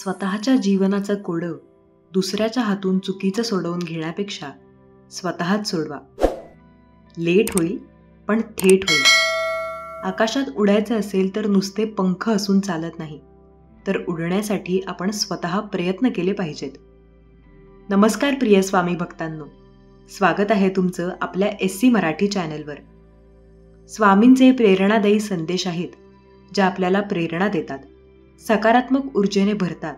स्वतःच्या जीवनाचं कोडं दुसऱ्याच्या हातून चुकीचं सोडवून घेण्यापेक्षा स्वतःच सोडवा. लेट होईल पण थेट होईल. आकाशात उडायचं असेल तर नुसते पंख असून चालत नाही, तर उडण्यासाठी आपण स्वतः प्रयत्न केले पाहिजेत. नमस्कार प्रिय स्वामी भक्तांनो, स्वागत आहे तुमचं आपल्या SC मराठी चॅनलवर. स्वामींचे प्रेरणादायी संदेश आहेत, जे आपल्याला प्रेरणा देतात, सकारात्मक ऊर्जेने भरतात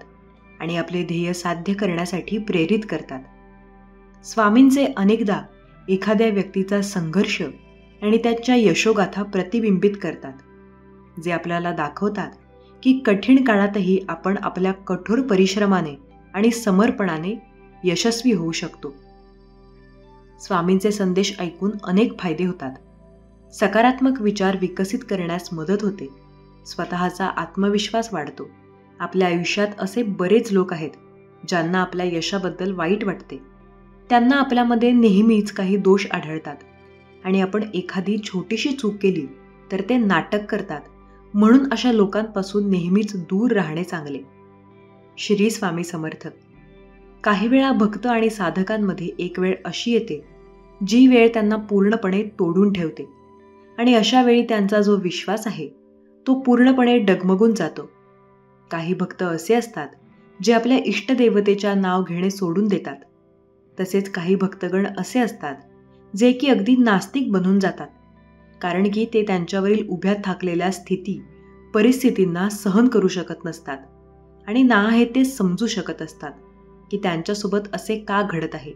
आणि आपले ध्येय साध्य करण्यासाठी प्रेरित करतात. स्वामींचे अनेकदा एखाद्या व्यक्तीचा संघर्ष आणि त्याच्या यशोगाथा प्रतिबिंबित करतात, जे आपल्याला दाखवतात की कठीण काळातही आपण आपल्या कठोर परिश्रमाने आणि समर्पणाने यशस्वी होऊ शकतो. स्वामींचे संदेश ऐकून अनेक फायदे होतात. सकारात्मक विचार विकसित करण्यास मदत होते. स्वतःचा आत्मविश्वास वाढतो. आपल्या आयुष्यात असे बरेच लोक आहेत ज्यांना आपल्या यशाबद्दल वाईट वाटते. त्यांना आपल्यामध्ये नेहमीच काही दोष आढळतात आणि आपण एखादी छोटीशी चूक केली तर ते नाटक करतात. म्हणून अशा लोकांपासून नेहमीच दूर राहणे चांगले. श्री स्वामी समर्थ. काही वेळा भक्त आणि साधकांमध्ये एक वेळ अशी येते जी वेळ त्यांना पूर्णपणे तोडून ठेवते आणि अशा वेळी त्यांचा जो विश्वास आहे तो पूर्णपणे डगमगून जातो. काही भक्त असे असतात जे आपल्या इष्टदेवतेच्या नाव घेणे सोडून देतात. तसेच काही भक्तगण असे असतात जे की अगदी नास्तिक बनून जातात, कारण की ते त्यांच्यावरील उभ्या ठाकलेल्या परिस्थितींना सहन करू शकत नसतात आणि ना हे ते समजू शकत असतात की त्यांच्यासोबत असे का घडत आहे.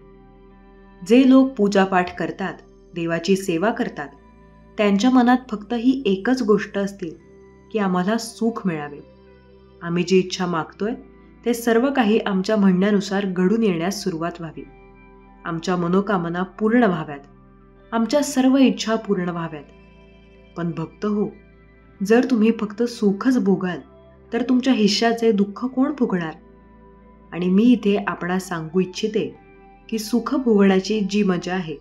जे लोक पूजापाठ करतात, देवाची सेवा करतात, त्यांच्या मनात फक्त ही एकच गोष्ट असते की आम्हाला सुख मिळावे. आम्ही जी इच्छा मागतोय ते सर्व काही आमच्या म्हणण्यानुसार घडून येण्यास सुरुवात व्हावी. आमच्या मनोकामना पूर्ण व्हाव्यात. आमच्या सर्व इच्छा पूर्ण व्हाव्यात. पण भक्त हो, जर तुम्ही फक्त सुखच भोगाल तर तुमच्या हिश्श्याचे दुःख कोण भोगणार? आणि मी इथे आपणास सांगू इच्छिते की सुख भोगण्याची जी मजा आहे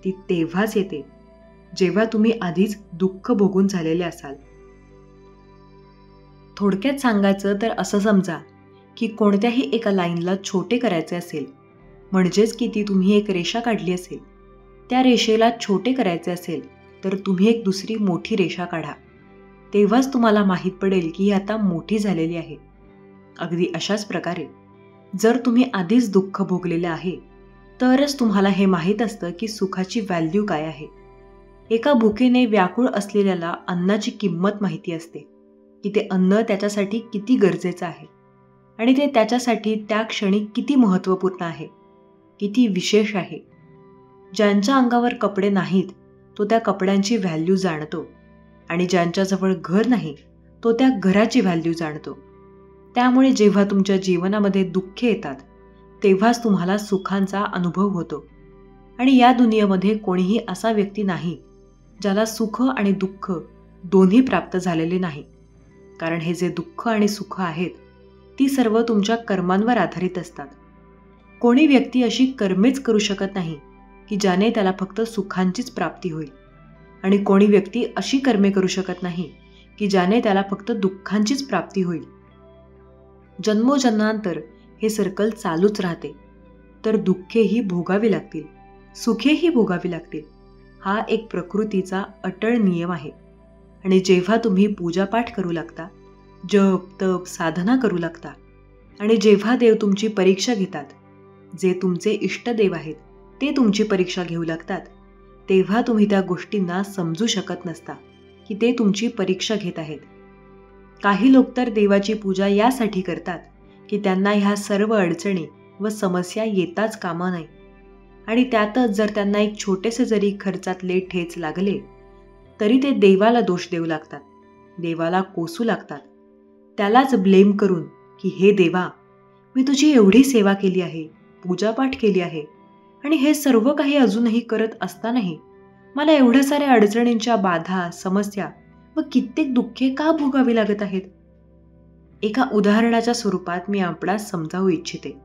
ती तेव्हाच येते जेव्हा तुम्ही आधीच दुःख भोगून झालेले असाल. थोडक्यात सांगायचं तर असं समजा की कोणत्याही एका लाईनला छोटे करायचे असेल, म्हणजेच की ती तुम्ही एक रेषा काढली असेल, त्या रेषेला छोटे करायचे असेल तर तुम्ही एक दुसरी मोठी रेषा काढा. तेव्हाच तुम्हाला माहीत पडेल की ही आता मोठी झालेली आहे. अगदी अशाच प्रकारे जर तुम्ही आधीच दुःख भोगलेले आहे तरच तुम्हाला हे माहीत असतं की सुखाची व्हॅल्यू काय आहे. एका भुकेने व्याकुळ असलेल्याला अन्नाची किंमत माहिती असते की ते अन्न त्याच्यासाठी किती गरजेचं आहे आणि ते त्याच्यासाठी त्या क्षणी किती महत्त्वपूर्ण आहे, किती विशेष आहे. ज्यांच्या अंगावर कपडे नाहीत तो त्या कपड्यांची व्हॅल्यू जाणतो आणि ज्यांच्याजवळ घर नाही तो त्या घराची व्हॅल्यू जाणतो. त्यामुळे जेव्हा तुमच्या जीवनामध्ये दुःखे येतात तेव्हाच तुम्हाला सुखांचा अनुभव होतो. आणि या दुनियेमध्ये कोणीही असा व्यक्ती नाही ज्याला सुख आणि दुःख दोन्ही प्राप्त झालेले नाही, कारण हे जे दुःख आणि सुख आहेत ती सर्व तुमच्या कर्मांवर आधारित असतात. कोणी व्यक्ती अशी कर्मेच करू शकत नाही की ज्याने त्याला फक्त सुखांचीच प्राप्ती होईल, आणि कोणी व्यक्ती अशी कर्मे करू शकत नाही की ज्याने त्याला फक्त दुःखांचीच प्राप्ती होईल. जन्मोजन्मांतर हे सर्कल चालूच राहते, तर दुःखेही भोगावी लागतील, सुखेही भोगावी लागतील. हा एक प्रकृतीचा अटळ नियम आहे. आणि जेव्हा तुम्ही पूजापाठ करू लागता, जप तप साधना करू लागता आणि जेव्हा देव तुमची परीक्षा घेतात, जे तुमचे इष्टदेव आहेत ते तुमची परीक्षा घेऊ लागतात, तेव्हा तुम्ही त्या गोष्टींना समजू शकत नसता की ते तुमची परीक्षा घेत आहेत. काही लोक तर देवाची पूजा यासाठी करतात की त्यांना ह्या सर्व अडचणी व समस्या येताच कामा नये, आणि त्यातच जर त्यांना एक छोटेसे जरी खर्चातले ठेच लागले तरी ते देवाला दोष देऊ लागतात, देवाला कोसू लागतात, त्यालाच ब्लेम करून की हे देवा, मी तुझी एवढी सेवा केली आहे, पूजापाठ केली आहे, आणि हे सर्व काही अजूनही करत असतानाही मला एवढ्या साऱ्या अडचणींच्या बाधा, समस्या व कित्येक दुःखे का भोगावी लागत आहेत. एका उदाहरणाच्या स्वरूपात मी आपणास समजावू इच्छिते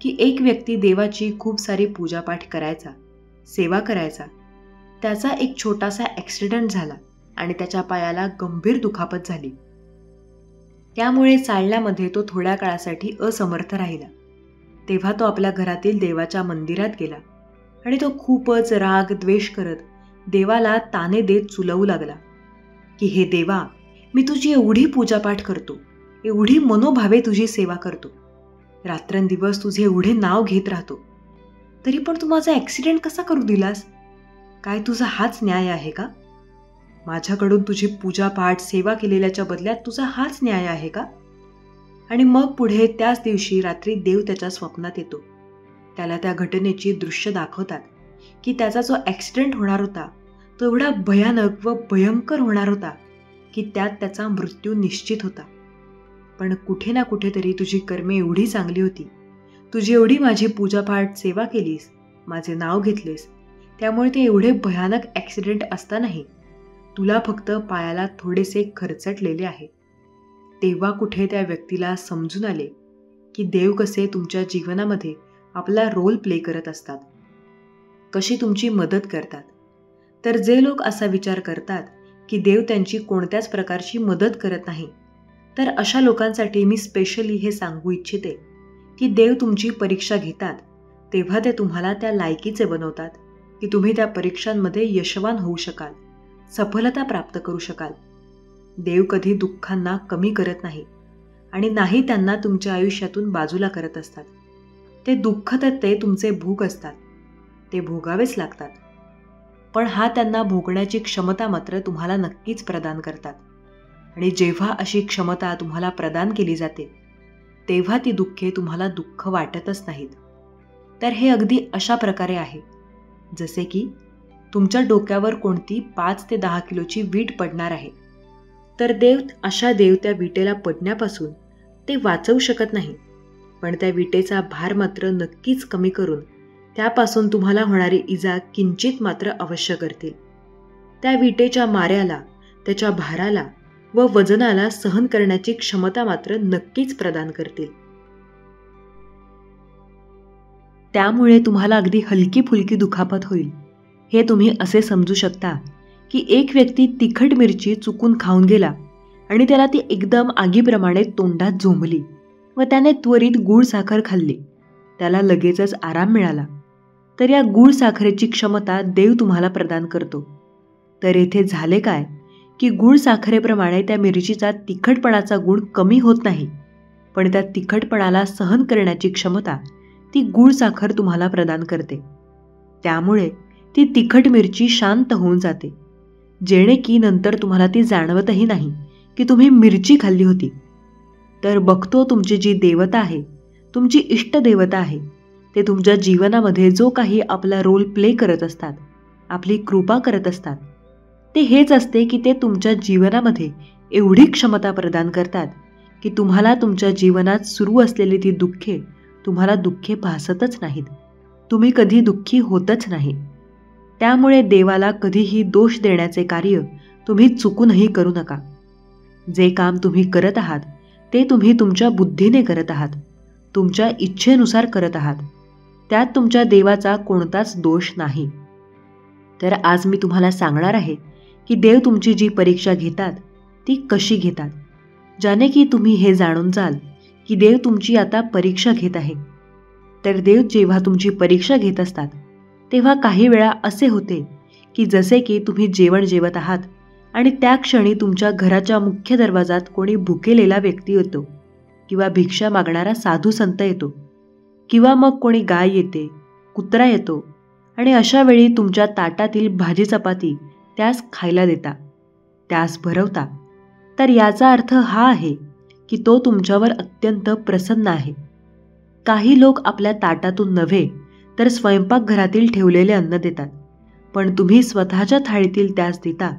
की एक व्यक्ती देवाची खूप सारी पूजापाठ करायचा, सेवा करायचा. त्याचा एक छोटासा ॲक्सिडेंट झाला आणि त्याच्या पायाला गंभीर दुखापत झाली. त्यामुळे चालण्यामध्ये तो थोड्या काळासाठी असमर्थ राहिला. तेव्हा तो आपल्या घरातील देवाच्या मंदिरात गेला आणि तो खूपच राग द्वेष करत देवाला ताने देत चुलवू लागला की हे देवा, मी तुझी एवढी पूजापाठ करतो, एवढी मनोभावे तुझी सेवा करतो, रात्रंदिवस तुझे एवढे नाव घेत राहतो, तरी पण तू माझा ॲक्सिडेंट कसा करू दिलास? काय तुझा हाच न्याय आहे का? माझ्याकडून तुझी पूजापाठ सेवा केलेल्याच्या बदल्यात तुझा हाच न्याय आहे का? आणि मग पुढे त्याच दिवशी रात्री देव त्याच्या स्वप्नात येतो. त्याला त्या घटनेची दृश्य दाखवतात की त्याचा जो ॲक्सिडेंट होणार होता तो एवढा भयानक व भयंकर होणार होता की त्यात त्याचा मृत्यू निश्चित होता. पण कुठे ना कुठेतरी तुझी कर्मे एवढी चांगली होती, तुझी एवढी माझी पूजापाठ सेवा केलीस, माझे नाव घेतलेस, त्यामुळे ते एवढे भयानक ॲक्सिडेंट असतानाही तुला फक्त पायाला थोडेसे खरचटलेले आहे. तेव्हा कुठे त्या व्यक्तीला समजून आले की देव कसे तुमच्या जीवनामध्ये आपला रोल प्ले करत असतात, कशी तुमची मदत करतात. तर जे लोक असा विचार करतात की देव त्यांची कोणत्याच प्रकारची मदत करत नाही, तर अशा लोकांसाठी मी स्पेशली हे सांगू इच्छिते की देव तुमची परीक्षा घेतात तेव्हा ते तुम्हाला त्या लायकीचे बनवतात की तुम्ही त्या परीक्षांमध्ये यशवान होऊ शकाल, सफलता प्राप्त करू शकाल. देव कधी दुःखांना कमी करत नाही आणि नाही त्यांना तुमच्या आयुष्यातून बाजूला करत असतात. ते दुःख तर ते तुमचे भोग असतात, ते भोगावेच लागतात. पण हा त्यांना भोगण्याची क्षमता मात्र तुम्हाला नक्कीच प्रदान करतात. आणि जेव्हा अशी क्षमता तुम्हाला प्रदान केली जाते तेव्हा ती दुःखे तुम्हाला दुःख वाटतच नाहीत. तर हे अगदी अशा प्रकारे आहे जसे की तुमच्या डोक्यावर कोणती 5 ते 10 किलोची वीट पडणार आहे, तर देव त्या विटेला पडण्यापासून ते वाचवू शकत नाही, पण त्या विटेचा भार मात्र नक्कीच कमी करून त्यापासून तुम्हाला होणारी इजा किंचित मात्र अवश्य करतील. त्या विटेच्या माऱ्याला, त्याच्या भाराला व वजनाला सहन करण्याची क्षमता मात्र नक्कीच प्रदान करतील. त्यामुळे तुम्हाला अगदी हलकी फुलकी दुखापत होईल. हे तुम्ही असे समजू शकता की एक व्यक्ती तिखट मिरची चुकून खाऊन गेला आणि त्याला ती एकदम आगीप्रमाणे तोंडात झोंबली व त्याने त्वरित गूळ साखर खाल्ली. त्याला लगेचच आराम मिळाला. तर या गूळ साखरेची क्षमता देव तुम्हाला प्रदान करतो. तर येथे झाले काय की गूळ साखरेप्रमाणे त्या मिरचीचा तिखटपणाचा गुण कमी होत नाही, पण त्या तिखटपणाला सहन करण्याची क्षमता ती गूळ साखर तुम्हाला प्रदान करते. त्यामुळे ती तिखट मिरची शांत होऊन जाते, जेणे की नंतर तुम्हाला ती जाणवतही नाही की तुम्ही मिरची खाल्ली होती. तर बघतो तुमची जी देवता आहे, तुमची इष्ट देवता आहे, ते तुमच्या जीवनामध्ये जो काही आपला रोल प्ले करत असतात, आपली कृपा करत असतात, ते हेच असते की ते तुमच्या जीवनामध्ये एवढी क्षमता प्रदान करतात की तुम्हाला तुमच्या जीवनात सुरू असलेली ती दुःखे तुम्हाला दुःखे भासतच नाहीत, तुम्ही कधी दुःखी होतच नाही. त्यामुळे देवाला कधीही दोष देण्याचे कार्य तुम्ही चुकूनही करू नका. जे काम तुम्ही करत आहात ते तुम्ही तुमच्या बुद्धीने करत आहात, तुमच्या इच्छेनुसार करत आहात. त्यात तुमच्या देवाचा कोणताच दोष नाही. तर आज मी तुम्हाला सांगणार आहे की देव तुमची जी परीक्षा घेतात ती कशी घेतात, ज्याने की तुम्ही हे जाणून जाल की देव तुमची आता परीक्षा घेत आहे. तर देव जेव्हा तुमची परीक्षा घेत असतात तेव्हा काही वेळा असे होते की जसे की तुम्ही जेवण जेवत आहात आणि त्या क्षणी तुमच्या घराच्या मुख्य दरवाजात कोणी भुकेलेला व्यक्ती येतो किंवा भिक्षा मागणारा साधू संत येतो किंवा मग कोणी गाय येते, कुत्रा येतो आणि अशा वेळी तुमच्या ताटातील भाजी चपाती त्यास खायला देता, त्यास भरवता. तर याचा अर्थ हा आहे की तो तुमच्यावर अत्यंत प्रसन्न आहे. काही लोक आपल्या ताटातून नव्हे तर स्वयंपाकघरातील ठेवलेले अन्न देतात, पण तुम्ही स्वतःच्या थाळीतील त्यास देता,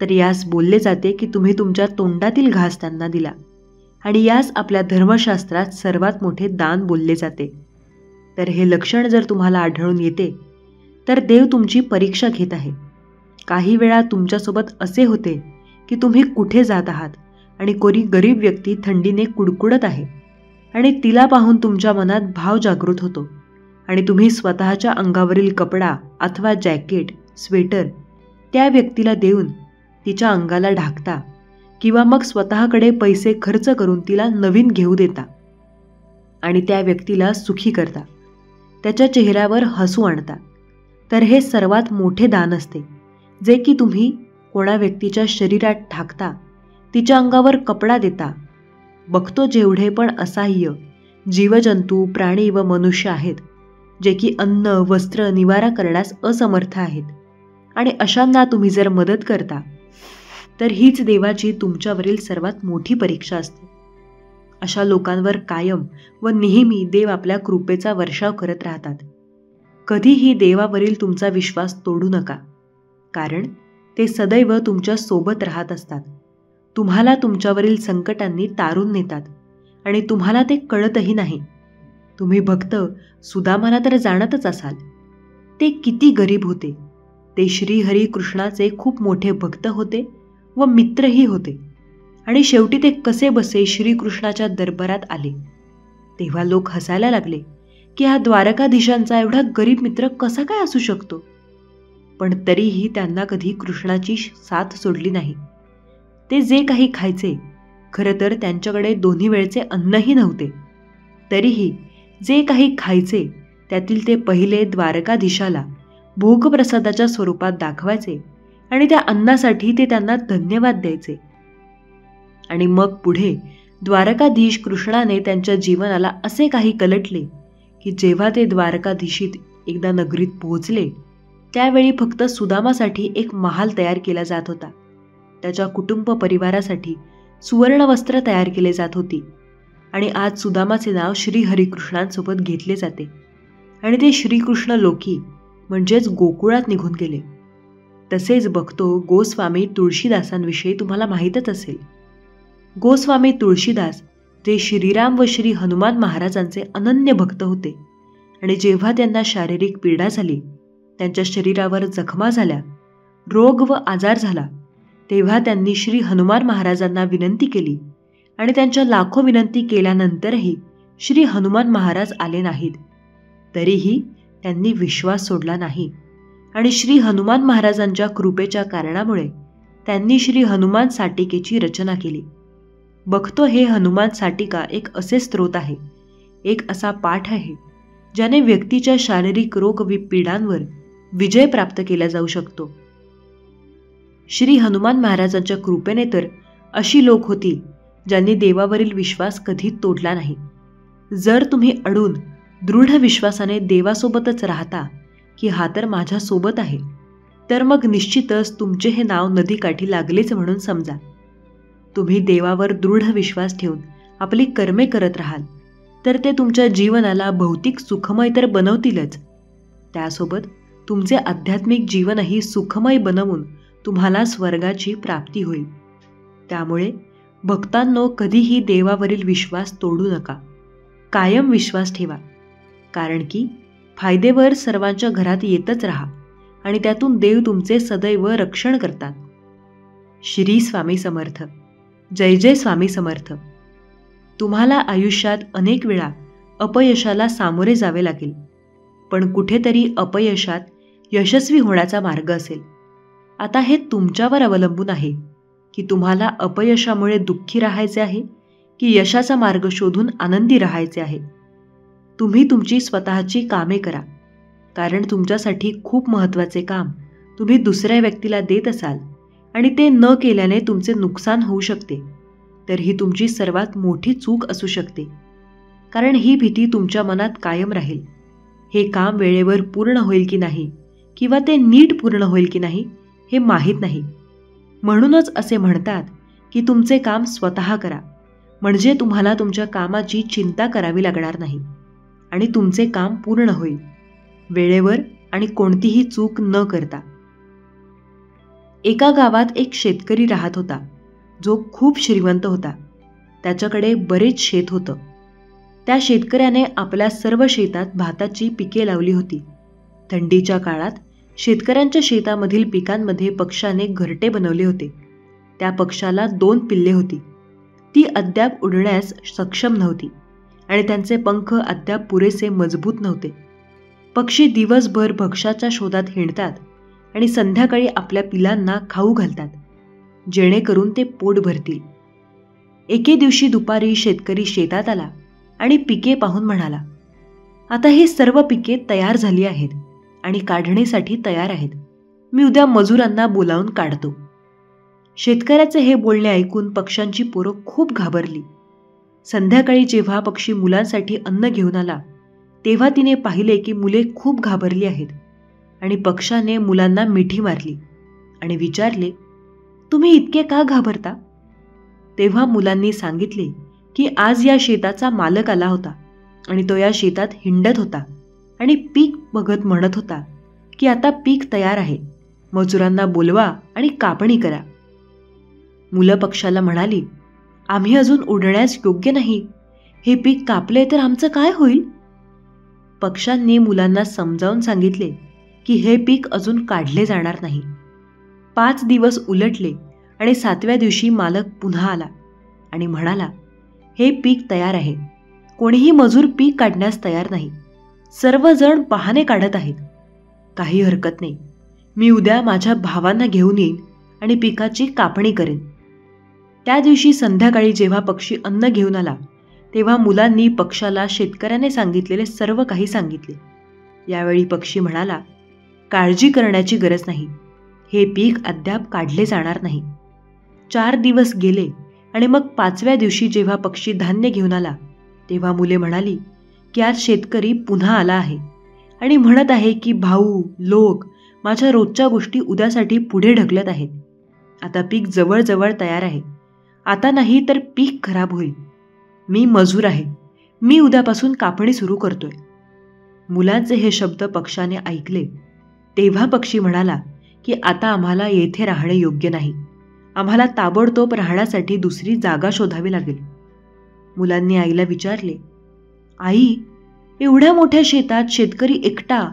तर यास बोलले जाते की तुम्ही तुमच्या तोंडातील घास त्यांना दिला आणि यास आपल्या धर्मशास्त्रात सर्वात मोठे दान बोलले जाते. तर हे लक्षण जर तुम्हाला आढळून येते तर देव तुमची परीक्षा घेत आहे. काही वेळा तुमच्यासोबत असे होते की तुम्ही कुठे जात आहात आणि कोणी गरीब व्यक्ती थंडीने कुडकुडत आहे आणि तिला पाहून तुमच्या मनात भाव जागृत होतो आणि तुम्ही स्वतःच्या अंगावरील कपडा अथवा जॅकेट, स्वेटर त्या व्यक्तीला देऊन तिच्या अंगाला ढाकता किंवा मग स्वतःकडे पैसे खर्च करून तिला नवीन घेऊ देता आणि त्या व्यक्तीला सुखी करता, त्याच्या चेहऱ्यावर हसू आणता, तर हे सर्वात मोठे दान असते, जे की तुम्ही कोणा व्यक्तीच्या शरीरात ठाकता, तिच्या अंगावर कपडा देता. बघतो जेवढे पण असहाय्य जीवजंतू, प्राणी व मनुष्य आहेत, जे की अन्न, वस्त्र, निवारा करण्यास असमर्थ आहेत, आणि अशांना तुम्ही जर मदत करता, तर हीच देवाची तुमच्यावरील सर्वात मोठी परीक्षा असते. अशा लोकांवर कायम व नेहमी देव आपल्या कृपेचा वर्षाव करत राहतात. कधीही देवावरील तुमचा विश्वास तोडू नका, कारण ते सदैव तुमच्या सोबत राहत असतात. तुम्हाला तुमच्यावरील संकटांनी तारून नेतात आणि तुम्हाला ते कळतही नाही. तुम्ही भक्त सुदामाला तर जाणतच असाल. ते किती गरीब होते. ते श्रीहरी कृष्णाचे खूप मोठे भक्त होते व मित्रही होते, आणि शेवटी ते कसे बसे श्रीकृष्णाच्या दरबारात आले. तेव्हा लोक हसायला लागले की हा द्वारकाधीशांचा एवढा गरीब मित्र कसा काय असू शकतो. पण तरीही त्यांना कधी कृष्णाची साथ सोडली नाही. ते जे काही खायचे, खरं तर त्यांच्याकडे दोन्ही वेळचे अन्नही नव्हते, तरीही जे काही खायचे त्यातील ते पहिले द्वारकाधीशाला भोगप्रसादाच्या स्वरूपात दाखवायचे आणि त्या अन्नासाठी ते त्यांना धन्यवाद द्यायचे. आणि मग पुढे द्वारकाधीश कृष्णाने त्यांच्या जीवनाला असे काही कलटले की जेव्हा ते द्वारकाधीशीत एकदा नगरीत पोहोचले, त्यावेळी फक्त सुदामासाठी एक महाल तयार केला जात होता. त्याच्या कुटुंब परिवारासाठी सुवर्णवस्त्र तयार केले जात होती, आणि आज सुदामाचे नाव श्री हरिकृष्णांसोबत घेतले जाते, आणि ते श्रीकृष्ण लोकी म्हणजेच गोकुळात निघून गेले. तसेच बघतो गोस्वामी तुळशीदासांविषयी तुम्हाला माहीतच असेल. गोस्वामी तुळशीदास जे श्रीराम व श्री हनुमान महाराजांचे अनन्य भक्त होते, आणि जेव्हा त्यांना शारीरिक पीडा झाली, त्यांच्या शरीरावर जखमा झाल्या, रोग व आजार झाला, तेव्हा त्यांनी श्री हनुमान महाराजांना विनंती केली, आणि त्यांच्या लाखो विनंती केल्यानंतरही श्री हनुमान महाराज आले नाहीत. तरीही त्यांनी विश्वास सोडला नाही, आणि श्री हनुमान महाराजांच्या कृपेच्या कारणामुळे त्यांनी श्री हनुमान साटिकेची रचना केली. बघतो हे हनुमान साटिका एक असे स्त्रोत आहे, एक असा पाठ आहे, ज्याने व्यक्तीच्या शारीरिक रोग व पीडांवर विजय प्राप्त केला जाऊ शकतो. श्री हनुमान महाराजांच्या कृपेने तर अशी लोक होती ज्यांनी देवावरील विश्वास कधी तोडला नाही. जर तुम्ही अडून दृढ विश्वासाने देवासोबतच राहता की हा तर माझ्यासोबत आहे, तर मग निश्चितच तुमचे हे नाव नदीकाठी लागलेच म्हणून समजा. तुम्ही देवावर दृढ विश्वास ठेवून आपली कर्मे करत राहाल, तर ते तुमच्या जीवनाला भौतिक सुखमय तर बनवतीलच, त्यासोबत तुमचे आध्यात्मिक जीवनही सुखमय बनवून तुम्हाला स्वर्गाची प्राप्ती होईल. त्यामुळे भक्तांनो, कधीही देवावरील विश्वास तोडू नका. कायम विश्वास ठेवा, कारण की फायदेवर सर्वांच्या घरात येतच राहा, आणि त्यातून देव तुमचे सदैव रक्षण करतात. श्री स्वामी समर्थ. जय जय स्वामी समर्थ. तुम्हाला आयुष्यात अनेक वेळा अपयशाला सामोरे जावे लागेल, पण कुठेतरी अपयशात यशस्वी होण्याचा मार्ग असेल. आता हे तुमच्यावर अवलंबून आहे की तुम्हाला अपयशामुळे दुःखी राहायचे आहे की यशाचा मार्ग शोधून आनंदी राहायचे आहे. तुम्ही तुमची स्वतःची कामे करा, कारण तुमच्यासाठी खूप महत्त्वाचे काम तुम्ही दुसऱ्या व्यक्तीला देत असाल, आणि ते न केल्याने तुमचे नुकसान होऊ शकते, तर ही तुमची सर्वात मोठी चूक असू शकते. कारण ही भीती तुमच्या मनात कायम राहील. हे काम वेळेवर पूर्ण होईल की नाही, किंवा ते नीट पूर्ण होईल की नाही हे माहीत नाही. म्हणूनच असे म्हणतात की तुमचे काम स्वतः करा, म्हणजे तुम्हाला तुमच्या कामाची चिंता करावी लागणार नाही, आणि तुमचे काम पूर्ण होईल वेळेवर आणि कोणतीही चूक न करता. एका गावात एक शेतकरी राहत होता, जो खूप श्रीमंत होता. त्याच्याकडे बरेच शेत होतं. त्या शेतकऱ्याने आपल्या सर्व शेतात भाताची पिके लावली होती. थंडीच्या काळात शेतकऱ्यांच्या शेतामधील पिकांमध्ये पक्ष्याने घरटे बनवले होते. त्या पक्षाला 2 पिल्ले होती. ती अद्याप उडण्यास सक्षम नव्हती, आणि त्यांचे पंख अद्याप पुरेसे मजबूत नव्हते. पक्षी दिवसभर भक्ष्याच्या शोधात हिंडतात आणि संध्याकाळी आपल्या पिलांना खाऊ घालतात. जेणेकरून ते पोट भरतील. एके दिवशी दुपारी शेतकरी शेतात आला आणि पिके पाहून म्हणाला, आता ही सर्व पिके तयार झाली आहेत आणि काढणीसाठी तयार आहेत. मी उद्या मजुरांना बोलावून काढतो. शेतकऱ्याचे हे बोलणे ऐकून पक्ष्यांची पोरं खूप घाबरली. संध्याकाळी जेव्हा पक्षी मुलांसाठी अन्न घेऊन आला तेव्हा तिने पाहिले की मुले खूप घाबरली आहेत आणि पक्षाने मुलांना मिठी मारली आणि विचारले, तुम्ही इतके का घाबरता? तेव्हा मुलांनी सांगितले की आज या शेताचा मालक आला होता आणि तो या शेतात हिंडत होता आणि पीक बघत म्हणत होता की आता पीक तयार आहे, मजुरांना बोलवा आणि कापणी करा. मुलं पक्षाला म्हणाली, आम्ही अजून उडण्यास योग्य नाही. हे पीक कापले तर आमचं काय होईल? पक्ष्यांनी मुलांना समजावून सांगितले की हे पीक अजून काढले जाणार नाही. 5 दिवस उलटले आणि 7व्या दिवशी मालक पुन्हा आला आणि म्हणाला, हे पीक तयार आहे. कोणीही मजूर पीक काढण्यास तयार नाही. सर्वजण बहाणे काढत आहेत. काही हरकत नाही, मी उद्या माझ्या भावांना घेऊन येईन आणि पिकाची कापणी करेन. त्या दिवशी संध्याकाळी जेव्हा पक्षी अन्न घेऊन आला तेव्हा मुलांनी पक्षाला शेतकऱ्याने सांगितलेले सर्व काही सांगितले. यावेळी पक्षी म्हणाला, काळजी करण्याची गरज नाही. हे पीक अद्याप काढले जाणार नाही. 4 दिवस गेले आणि मग 5व्या दिवशी जेव्हा पक्षी धान्य घेऊन आला तेव्हा मुले म्हणाली की आज शेतकरी पुन्हा आला आहे आणि म्हणत आहे की भाऊ, लोक माझ्या रोजच्या गोष्टी उद्यासाठी पुढे ढकलत आहेत. आता पीक जवळजवळ तयार आहे. आता नाही तर पीक खराब होईल. मी मजूर आहे. मी उद्यापासून कापणी सुरू करतोय. मुलांचे हे शब्द पक्षाने ऐकले तेव्हा पक्षी म्हणाला की आता आम्हाला येथे राहणे योग्य नाही. आम्हाला ताबडतोब राहण्यासाठी दुसरी जागा शोधावी लागेल. मुलांनी आईला विचारले, आई, एवढ्या मोठ्या शेतात शेतकरी एकटा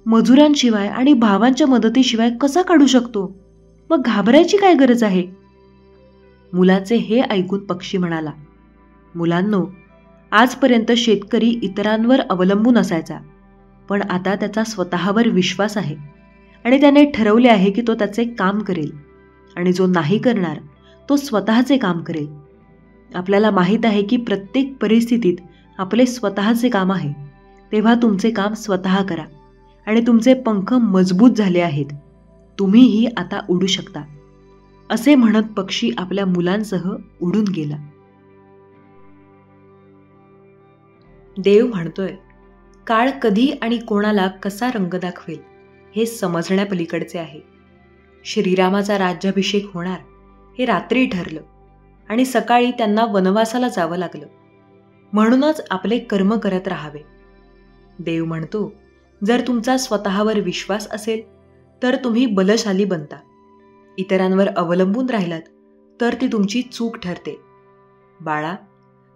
मजुरांशिवाय आणि भावांच्या मदतीशिवाय कसा काढू शकतो? मग घाबरायची काय गरज आहे? मुलाचे हे ऐकून पक्षी म्हणाला, मुलांनो, आजपर्यंत शेतकरी इतरांवर अवलंबून असायचा, पण आता त्याचा स्वतःवर विश्वास आहे आणि त्याने ठरवले आहे की तो त्याचे काम करेल आणि जो नाही करणार तो स्वतःचे काम करेल. आपल्याला माहीत आहे की प्रत्येक परिस्थितीत आपले स्वतःचे काम आहे. तेव्हा तुमचे काम स्वतः करा आणि तुमचे पंख मजबूत झाले आहेत. तुम्हीही आता उडू शकता. असे म्हणत पक्षी आपल्या मुलांसह उडून गेला. देव म्हणतोय, काळ कधी आणि कोणाला कसा रंग दाखवेल हे समजण्यापलीकडचे आहे. श्रीरामाचा राज्याभिषेक होणार हे रात्री ठरलं आणि सकाळी त्यांना वनवासाला जावं लागलं. म्हणूनच आपले कर्म करत राहावे. देव म्हणतो, जर तुमचा स्वतःवर विश्वास असेल तर तुम्ही बलशाली बनता. इतरांवर अवलंबून राहिलात तर ती तुमची चूक ठरते. बाळा,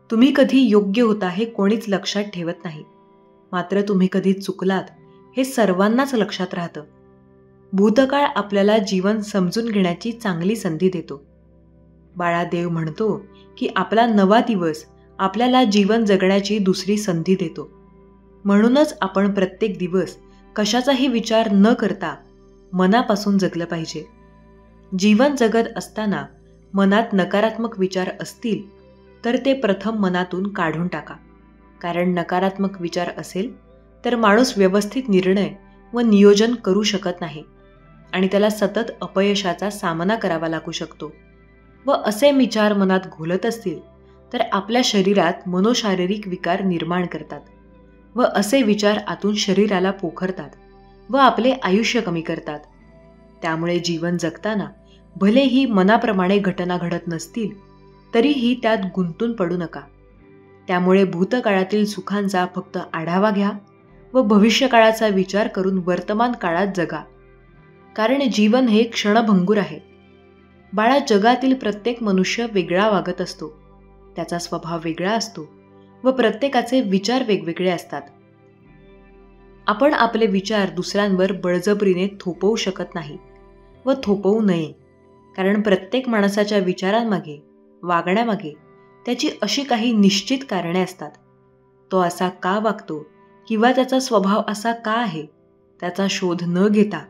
तुम्ही कधी योग्य होता हे कोणीच लक्षात ठेवत नाही, मात्र तुम्ही कधी चुकलात हे सर्वांनाच लक्षात राहतं. भूतकाळ आपल्याला जीवन समजून घेण्याची चांगली संधी देतो. बाळा, देव म्हणतो की आपला नवा दिवस आपल्याला जीवन जगण्याची दुसरी संधी देतो. म्हणूनच आपण प्रत्येक दिवस कशाचाही विचार न करता मनापासून जगलं पाहिजे. जीवन जगत असताना मनात नकारात्मक विचार असतील तर ते प्रथम मनातून काढून टाका. कारण नकारात्मक विचार असेल तर माणूस व्यवस्थित निर्णय व नियोजन करू शकत नाही आणि त्याला सतत अपयशाचा सामना करावा लागू शकतो. व असे विचार मनात घोलत असतील तर आपल्या शरीरात मनोशारीरिक विकार निर्माण करतात व असे विचार आतून शरीराला पोखरतात व आपले आयुष्य कमी करतात. त्यामुळे जीवन जगताना भलेही मनाप्रमाणे घटना घडत नसतील तरीही त्यात गुंतून पडू नका. त्यामुळे भूतकाळातील सुखांचा फक्त आढावा घ्या व भविष्यकाळाचा विचार करून वर्तमान काळात जगा. कारण जीवन हे क्षणभंगूर आहे. बाळा, जगातील प्रत्येक मनुष्य वेगळा वागत असतो. त्याचा स्वभाव वेगळा असतो व प्रत्येकाचे विचार वेगवेगळे असतात. आपण आपले विचार दुसऱ्यांवर बळजबरीने थोपवू शकत नाही व थोपवू नये. कारण प्रत्येक माणसाच्या विचारांमागे, वागण्यामागे त्याची अशी काही निश्चित कारणे असतात. तो असा का वागतो किंवा त्याचा स्वभाव असा का आहे त्याचा शोध न घेता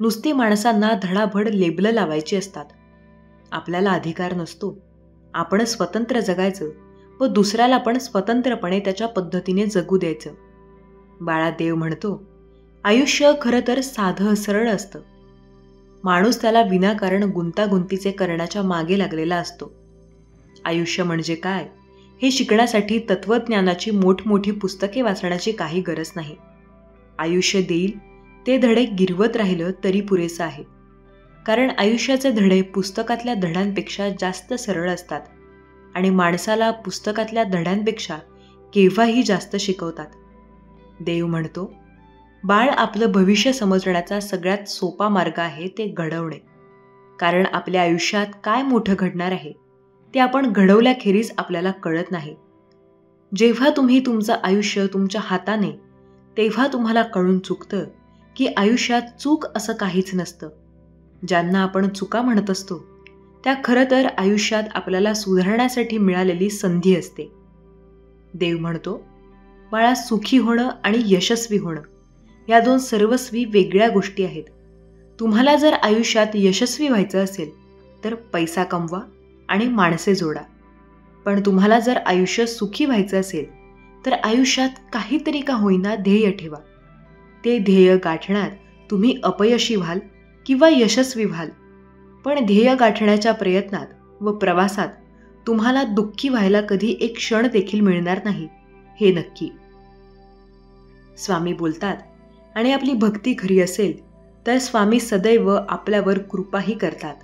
नुसती माणसांना धडाभड लेबलं लावायची असतात. आपल्याला अधिकार नसतो. आपण स्वतंत्र जगायचं व दुसऱ्याला पण स्वतंत्रपणे त्याच्या पद्धतीने जगू द्यायचं. बाळा, देव म्हणतो, आयुष्य खरं तर साधं सरळ असतं. माणूस त्याला विनाकारण गुंतागुंतीचे करण्याच्या मागे लागलेला असतो. आयुष्य म्हणजे काय हे शिकण्यासाठी तत्वज्ञानाची मोठमोठी पुस्तके वाचण्याची काही गरज नाही. आयुष्य देईल ते धडे गिरवत राहिलं तरी पुरेसं आहे. कारण आयुष्याचे धडे पुस्तकातल्या धड्यांपेक्षा जास्त सरळ असतात आणि माणसाला पुस्तकातल्या धड्यांपेक्षा केव्हाही जास्त शिकवतात. देव म्हणतो, बाळ, आपलं भविष्य समजण्याचा सगळ्यात सोपा मार्ग आहे ते घडवणे. कारण आपल्या आयुष्यात काय मोठं घडणार आहे ते आपण घडवल्याखेरीज आपल्याला कळत नाही. जेव्हा तुम्ही तुमचं आयुष्य तुमच्या हाताने, तेव्हा तुम्हाला कळून चुकतं की आयुष्यात चूक असं काहीच नसतं. ज्यांना आपण चुका म्हणत असतो त्या खरं तर आयुष्यात आपल्याला सुधारण्यासाठी मिळालेली संधी असते. देव म्हणतो, बाळा, सुखी होणं आणि यशस्वी होणं या दोन सर्वस्वी वेगळ्या गोष्टी आहेत. तुम्हाला जर आयुष्यात यशस्वी व्हायचं असेल तर पैसा कमवा आणि माणसे जोडा. पण तुम्हाला जर आयुष्य सुखी व्हायचं असेल तर आयुष्यात काहीतरी का होईना ध्येय ठेवा. ते ध्येय गाठण्यात तुम्ही अपयशी व्हाल किंवा यशस्वी व्हाल, पण ध्येय गाठण्याच्या प्रयत्नात व प्रवासात तुम्हाला दुःखी व्हायला कधी एक क्षण देखील मिळणार नाही, हे नक्की. स्वामी बोलतात, आणि आपली भक्ती खरी असेल तर स्वामी सदैव आपल्यावर कृपाही करतात.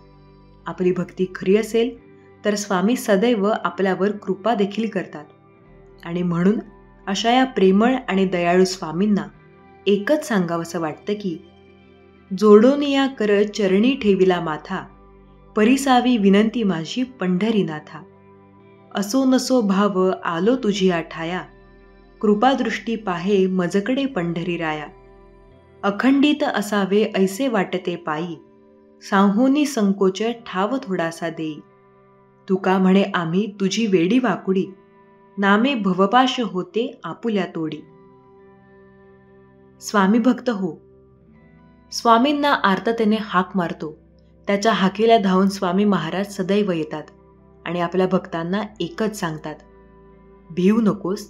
आपली भक्ती खरी असेल तर स्वामी सदैव आपल्यावर कृपा देखील करतात. आणि म्हणून अशा या प्रेमळ आणि दयाळू स्वामींना एकच सांगावंसं वाटतं की, जोडोनिया कर चरणी ठेविला माथा, परिसावी विनंती माझी पंढरीनाथा. असो नसो भाव आलो तुझी आठाया, कृपादृष्टी पाहे मजकडे पंढरी राया. अखंडित असावे ऐसे वाटते पायी, सांहोनी संकोच ठाव थोडासा देई. तुका म्हणे आम्ही तुझी वेडी वाकुडी, नामे भवपाश होते आपुल्या तोडी. स्वामी भक्त हो. स्वामींना आर्ततेने हाक मारतो, त्याच्या हाकेला धावून स्वामी महाराज सदैव येतात आणि आपल्या भक्तांना एकच सांगतात, भिवू नकोस,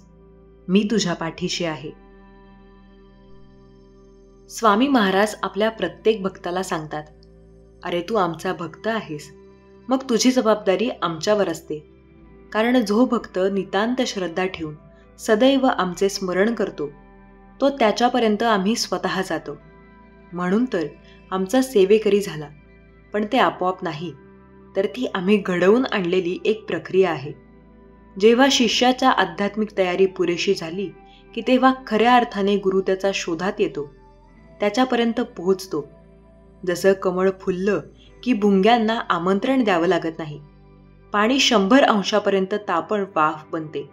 मी तुझ्या पाठीशी आहे. स्वामी महाराज आपल्या प्रत्येक भक्ताला सांगतात, अरे तू आमचा भक्त आहेस, मग तुझी जबाबदारी आमच्यावर असते. कारण जो भक्त नितांत श्रद्धा ठेवून सदैव आमचे स्मरण करतो तो त्याच्यापर्यंत आम्ही स्वतः जातो. म्हणून तर आमचा सेवेकरी झाला, पण ते आपोआप नाही, तर ती आम्ही घडवून आणलेली एक प्रक्रिया आहे. जेव्हा शिष्याच्या आध्यात्मिक तयारी पुरेशी झाली की तेव्हा खऱ्या अर्थाने गुरु त्याचा शोधात येतो, त्याच्यापर्यंत पोहोचतो. जसं कमळ फुललं की भुंग्यांना आमंत्रण द्यावं लागत नाही. पाणी 100 अंशापर्यंत तापण वाफ बनते,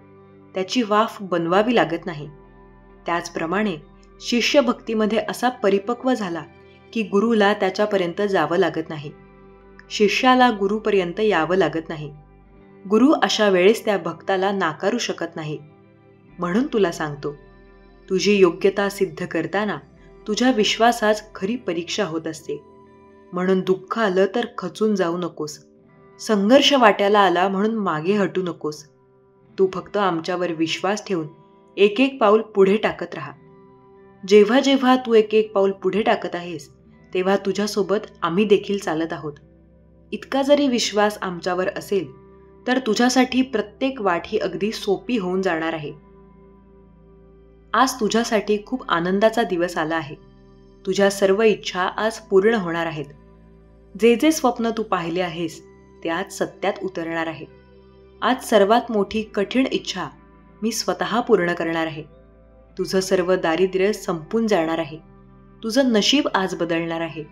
त्याची वाफ बनवावी लागत नाही. त्याचप्रमाणे शिष्य भक्तीमध्ये असा परिपक्व झाला की गुरुला त्याच्यापर्यंत जावं लागत नाही, शिष्याला गुरुपर्यंत यावं लागत नाही. गुरु अशा वेळेस त्या भक्ताला नाकारू शकत नाही. म्हणून तुला सांगतो, तुझी योग्यता सिद्ध करताना तुझ्या विश्वासाच खरी परीक्षा होत असते. म्हणून दुःख आलं तर खचून जाऊ नकोस, संघर्ष वाट्याला आला म्हणून मागे हटू नकोस. तू फक्त आमच्यावर विश्वास ठेवून एक एक पाऊल पुढे टाकत राहा. जेव्हा जेव्हा तू एक एक पाऊल पुढे टाकत आहेस तेव्हा तुझ्यासोबत आम्ही देखील चालत आहोत. इतका जरी विश्वास आमच्यावर असेल तर तुझ्यासाठी प्रत्येक वाट ही अगदी सोपी होऊन जाणार आहे. आज तुझ्यासाठी खूप आनंदाचा दिवस आला आहे. तुझ्या सर्व इच्छा आज पूर्ण होणार आहेत. जे जे स्वप्न तू पाहिले आहेस ते आज सत्यात उतरणार आहे. आज सर्वात मोठी कठीण इच्छा मी स्वतः पूर्ण करणार आहे. तुझं सर्व दारिद्र्य संपून जाणार आहे. तुझं नशीब आज बदलणार आहे.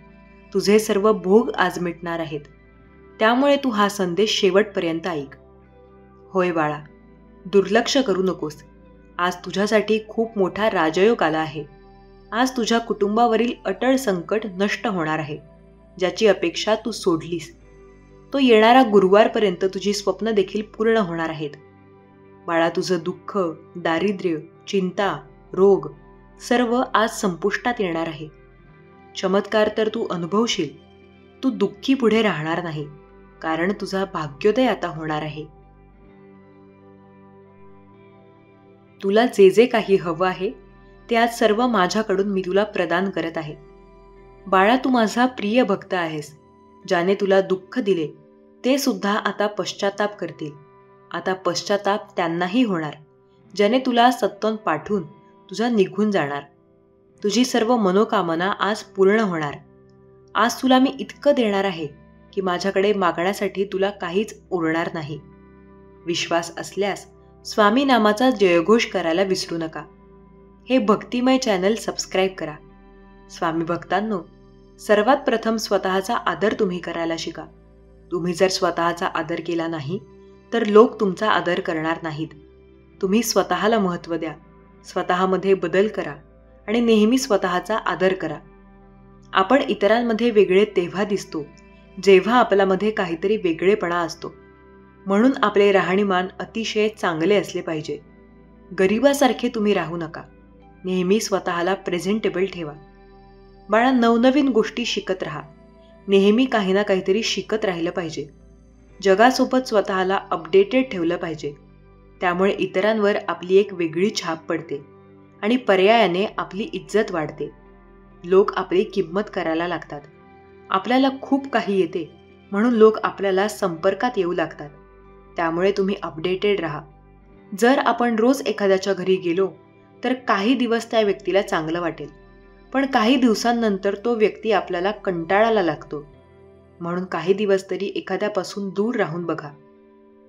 तुझे सर्व भोग आज मिटणार आहेत. त्यामुळे तू हा संदेश शेवटपर्यंत ऐक. होय बाळा, दुर्लक्ष करू नकोस. आज तुझ्यासाठी खूप मोठा राजयोग आला आहे. आज तुझ्या कुटुंबावरील अटळ संकट नष्ट होणार आहे, ज्याची अपेक्षा तू सोडलीस. तो येणारा गुरुवारपर्यंत तुझी स्वप्न देखील पूर्ण होणार आहेत. बाळा, तुझं दुःख, दारिद्र्य, चिंता, रोग सर्व आज संपुष्टात येणार आहे. चमत्कार तर तू अनुभवशील. तू दुःखी पुढे राहणार नाही. कारण तुझा भाग्योदय आता होणार आहे. तुला जे जे काही हवं आहे ते आज सर्व माझ्याकडून मी तुला प्रदान करत आहे. बाळा, तू माझा प्रिय भक्त आहेस. ज्याने तुला दुःख दिले ते सुद्धा आता पश्चाताप करतील. आता पश्चाताप त्यांनाही होणार ज्याने तुला सत्वन पाठवून तुझा निघून जाणार. तुझी सर्व मनोकामना आज पूर्ण होणार. आज तुला मी इतकं देणार आहे की माझ्याकडे मागण्यासाठी तुला काहीच उरणार नाही. विश्वास असल्यास स्वामी नामाचा जयघोष करायला विसरू नका. हे भक्तिमय चॅनल सबस्क्राईब करा. स्वामी भक्तांनो, सर्वात प्रथम स्वतःचा आदर तुम्ही करायला शिका. तुम्ही जर स्वतःचा आदर केला नाही तर लोक तुमचा आदर करणार नाहीत. तुम्ही स्वतःला महत्त्व द्या, स्वतःमध्ये बदल करा आणि नेहमी स्वतःचा आदर करा. आपण इतरांमध्ये वेगळे तेव्हा दिसतो जेव्हा आपल्यामध्ये काहीतरी वेगळेपणा असतो. म्हणून आपले राहणीमान अतिशय चांगले असले पाहिजे. गरिबासारखे तुम्ही राहू नका. नेहमी स्वतःला प्रेझेंटेबल ठेवा. बाळा, नवनवीन गोष्टी शिकत राहा. नेहमी काही ना काहीतरी शिकत राहिलं पाहिजे. जगासोबत स्वतःला अपडेटेड ठेवलं पाहिजे. त्यामुळे इतरांवर आपली एक वेगळी छाप पडते आणि पर्यायाने आपली इज्जत वाढते. लोक आपली किंमत करायला लागतात. आपल्याला खूप काही येते म्हणून लोक आपल्याला संपर्कात येऊ लागतात. त्यामुळे तुम्ही अपडेटेड राहा. जर आपण रोज एखाद्याच्या घरी गेलो तर काही दिवस त्या व्यक्तीला चांगलं वाटेल, पण काही दिवसांनंतर तो व्यक्ती आपल्याला कंटाळायला लागतो. म्हणून काही दिवस तरी एखाद्यापासून दूर राहून बघा.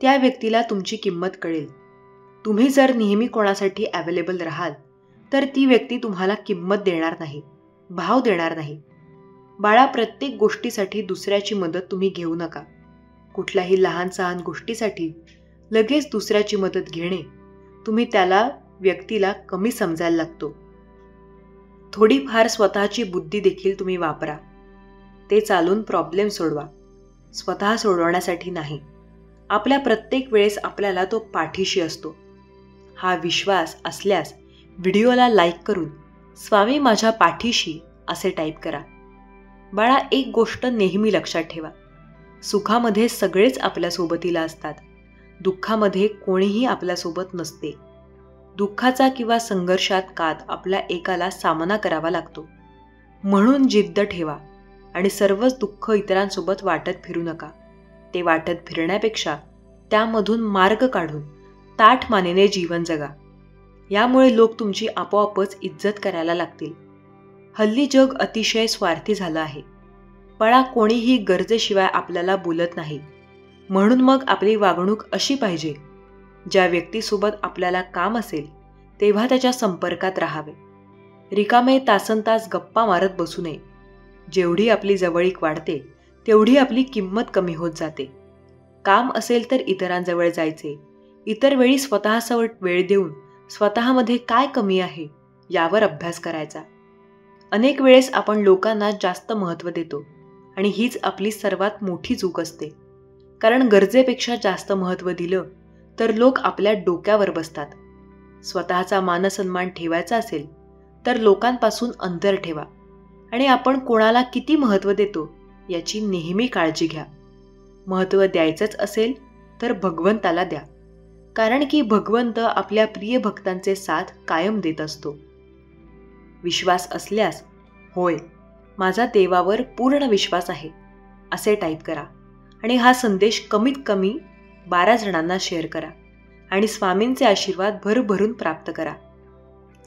त्या व्यक्तीला तुमची किंमत कळेल. तुम्ही जर नेहमी कोणासाठी अवेलेबल राहाल तर ती व्यक्ती तुम्हाला किंमत देणार नाही, भाव देणार नाही. बाळा, प्रत्येक गोष्टीसाठी दुसऱ्याची मदत तुम्ही घेऊ नका. कुठल्याही लहान सहान गोष्टीसाठी लगेच दुसऱ्याची मदत घेणे तुम्ही त्याला व्यक्तीला कमी समजायला लागतो. थोडीफार स्वतःची बुद्धी देखील तुम्ही वापरा. ते चालून प्रॉब्लेम सोडवा, स्वतः सोडवण्यासाठी नाही. आपल्या प्रत्येक वेळेस आपल्याला तो पाठीशी असतो. हा विश्वास असल्यास व्हिडिओला लाईक करून स्वामी माझ्या पाठीशी असे टाईप करा. बाळा, एक गोष्ट नेहमी लक्षात ठेवा. सुखामध्ये सगळेच आपल्या सोबतीला असतात. दुःखामध्ये कोणीही आपल्यासोबत नसते. दुःखाचा किंवा संघर्षात कात आपल्या एकाला सामना करावा लागतो. म्हणून जिद्द ठेवा आणि सर्वच दुःख इतरांसोबत वाटत फिरू नका. ते वाटत फिरण्यापेक्षा त्यामधून मार्ग काढून ताठ मानेने जीवन जगा. यामुळे लोक तुमची आपोआपच इज्जत करायला लागतील. हल्ली जग अतिशय स्वार्थी झालं आहे. बाळा, कोणीही गरजेशिवाय आपल्याला बोलत नाही. म्हणून मग आपली वागणूक अशी पाहिजे, ज्या व्यक्तीसोबत आपल्याला काम असेल तेव्हा त्याच्या संपर्कात राहावे. रिकामे तासनतास गप्पा मारत बसू नये. जेवढी आपली जवळीक वाढते तेवढी आपली किंमत कमी होत जाते. काम असेल तर इतरांजवळ जायचे. इतर वेळी स्वतःसोबत वेळ देऊन स्वतःमध्ये काय कमी आहे यावर अभ्यास करायचा. अनेक वेळेस आपण लोकांना जास्त महत्त्व देतो आणि हीच आपली सर्वात मोठी चूक असते. कारण गरजेपेक्षा जास्त महत्त्व दिलं तर लोक आपल्या डोक्यावर बसतात. स्वतःचा मानसन्मान ठेवायचा असेल तर लोकांपासून अंतर ठेवा आणि आपण कोणाला किती महत्त्व देतो याची नेहमी काळजी घ्या. महत्त्व द्यायचंच असेल तर भगवंताला द्या, कारण की भगवंत आपल्या प्रिय भक्तांचे साथ कायम देत असतो. विश्वास असल्यास होय, माझा देवावर पूर्ण विश्वास आहे असे टाईप करा आणि हा संदेश कमीत कमी 12 जणांना शेअर करा आणि स्वामींचे आशीर्वाद भरभरून प्राप्त करा.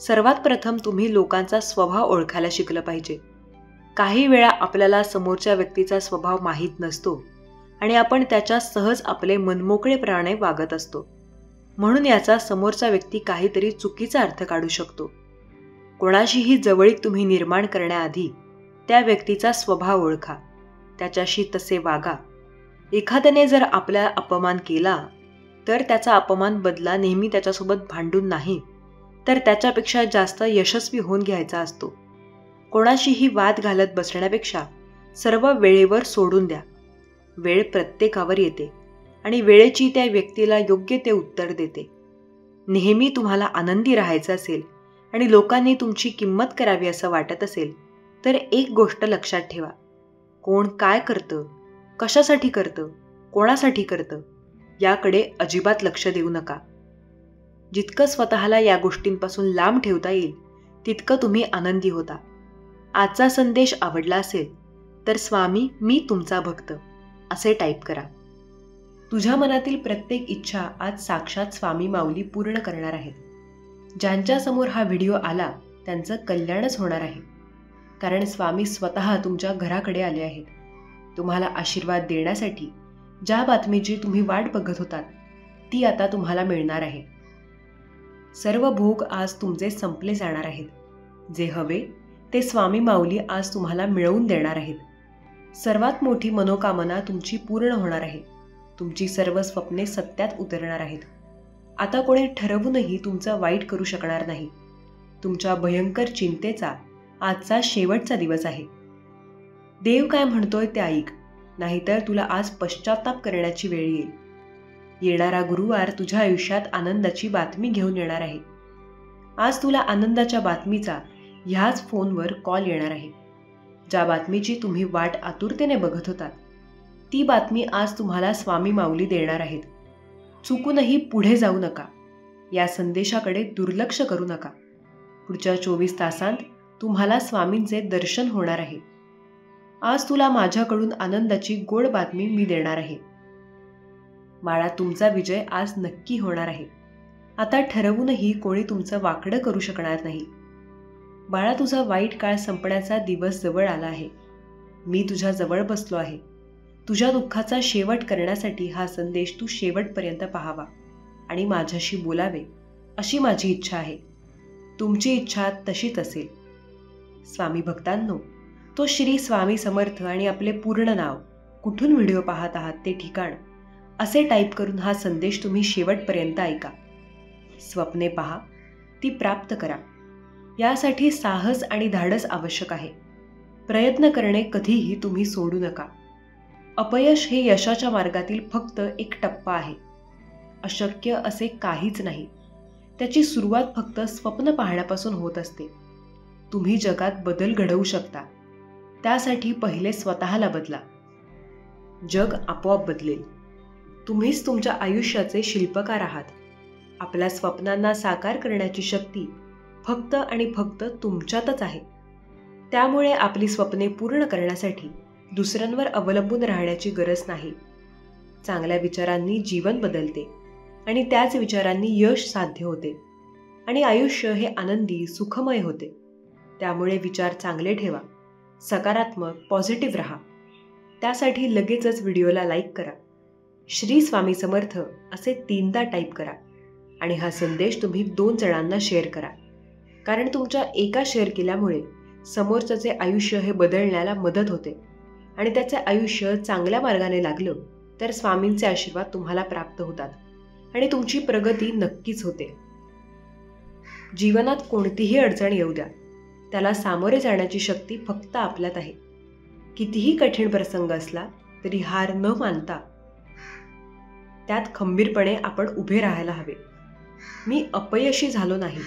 सर्वात प्रथम तुम्ही लोकांचा स्वभाव ओळखायला शिकलं पाहिजे. काही वेळा आपल्याला समोरच्या व्यक्तीचा स्वभाव माहीत नसतो आणि आपण त्याच्या सहज आपले मनमोकळेपणाने वागत असतो. म्हणून याचा समोरचा व्यक्ती काहीतरी चुकीचा अर्थ काढू शकतो. कोणाशीही जवळीक तुम्ही निर्माण करण्याआधी त्या व्यक्तीचा स्वभाव ओळखा, त्याच्याशी तसे वागा. एखाद्याने जर आपला अपमान केला तर त्याचा अपमान बदला नेहमी त्याच्यासोबत भांडून नाही तर त्याच्यापेक्षा जास्त यशस्वी होऊन घ्यायचा असतो. कोणाशीही वाद घालत बसण्यापेक्षा सर्व वेळेवर सोडून द्या. वेळ प्रत्येकावर येते आणि वेळेची त्या व्यक्तीला योग्य ते उत्तर देते. नेहमी तुम्हाला आनंदी राहायचं असेल आणि लोकांनी तुमची किंमत करावी असं वाटत असेल तर एक गोष्ट लक्षात ठेवा. कोण काय करतं, कशासाठी करतं कोणासाठी करतं याकडे अजिबात लक्ष देऊ नका. जितकं स्वतःला या गोष्टींपासून लांब ठेवता येईल तितकं तुम्ही आनंदी होता. आजचा संदेश आवडला असेल तर स्वामी मी तुमचा भक्त असे टाईप करा. तुझ्या मनातील प्रत्येक इच्छा आज साक्षात स्वामी माऊली पूर्ण करणार आहेत. ज्यांच्यासमोर हा व्हिडिओ आला त्यांचं कल्याणच होणार आहे. कारण स्वामी स्वतः तुमच्या घराकडे आले आहेत. तुम्हाला आशीर्वाद देण्यासाठी ज्या बातमीची तुम्ही वाट बघत होतात ती आता तुम्हाला मिळणार आहे. सर्व भोग आज तुमचे संपले जाणार आहेत. जे हवे ते स्वामी माऊली आज तुम्हाला मिळवून देणार आहेत. सर्वात मोठी मनोकामना तुमची पूर्ण होणार आहे. तुमची सर्व स्वप्ने सत्यात उतरणार आहेत. आता कोणी ठरवूनही तुमचं वाईट करू शकणार नाही. तुमच्या भयंकर चिंतेचा आजचा शेवटचा दिवस आहे. देव काय म्हणतोय ते ऐक, नाहीतर तुला आज पश्चाताप करण्याची वेळ येईल. येणारा गुरुवार तुझ्या आयुष्यात आनंदाची बातमी घेऊन येणार आहे. आज तुला आनंदाच्या बातमीचा ह्याच फोनवर कॉल येणार आहे. ज्या बातमीची तुम्ही वाट आतुरतेने बघत होतात ती बातमी आज तुम्हाला स्वामी माऊली देणार आहेत. चुकूनही पुढे जाऊ नका. या संदेशाकडे दुर्लक्ष करू नका. पुढच्या 24 तासांत तुम्हाला स्वामींचे दर्शन होणार आहे. आज तुला माझ्याकडून आनंदाची गोड बातमी मी देणार आहे. बाळा, तुमचा विजय आज नक्की होणार आहे. आता ठरवूनही कोणी तुमचं वाकडं करू शकणार नाही. बाळा, तुझा वाईट काळ संपण्याचा दिवस जवळ आला आहे. मी तुझ्या जवळ बसलो आहे. तुझ्या दुःखाचा शेवट करण्यासाठी हा संदेश तू शेवटपर्यंत पाहावा आणि माझ्याशी बोलावे अशी माझी इच्छा आहे. तुमची इच्छा तशीच असेल. स्वामी भक्तांनो, तो श्री स्वामी समर्थ आणि आपले पूर्ण नाव, कुठून व्हिडिओ पाहत आहात ते ठिकाण असे टाईप करून हा संदेश तुम्ही शेवटपर्यंत ऐका. स्वप्ने पहा, ती प्राप्त करा. यासाठी साहस आणि धाडस आवश्यक आहे. प्रयत्न करणे कधीही तुम्ही सोडू नका. अपयश हे यशाच्या मार्गातील फक्त एक टप्पा आहे. अशक्य असे काहीच नाही. त्याची सुरुवात फक्त स्वप्न पाहण्यापासून होत असते. तुम्ही जगात बदल घडवू शकता. त्यासाठी पहिले स्वतःला बदला. जग आपोआप बदलेल. तुम्हीच तुमच्या आयुष्याचे शिल्पकार आहात. आपल्या स्वप्नांना साकार करण्याची शक्ती फक्त आणि फक्त तुमच्यातच आहे. त्यामुळे आपली स्वप्ने पूर्ण करण्यासाठी दुसऱ्यांवर अवलंबून राहण्याची गरज नाही. चांगल्या विचारांनी जीवन बदलते आणि त्याच विचारांनी यश साध्य होते आणि आयुष्य हे आनंदी सुखमय होते. त्यामुळे विचार चांगले ठेवा. सकारात्मक पॉझिटिव्ह राहा. त्यासाठी लगेचच व्हिडिओला लाईक करा. श्री स्वामी समर्थ असे 3दा टाईप करा आणि हा संदेश तुम्ही 2 जणांना शेअर करा. कारण तुमच्या एका शेअर केल्यामुळे समोरच्याचे आयुष्य हे बदलण्याला मदत होते आणि त्याचे आयुष्य चांगल्या मार्गाने लागलं तर स्वामींचे आशीर्वाद तुम्हाला प्राप्त होतात आणि तुमची प्रगती नक्कीच होते. जीवनात कोणतीही अडचण येऊ द्या, त्याला सामोरे जाण्याची शक्ती फक्त आपल्यात आहे. कितीही कठीण प्रसंग असला तरी हार न मानता त्यात खंबीरपणे आपण उभे राहायला हवे. मी अपयशी झालो नाही,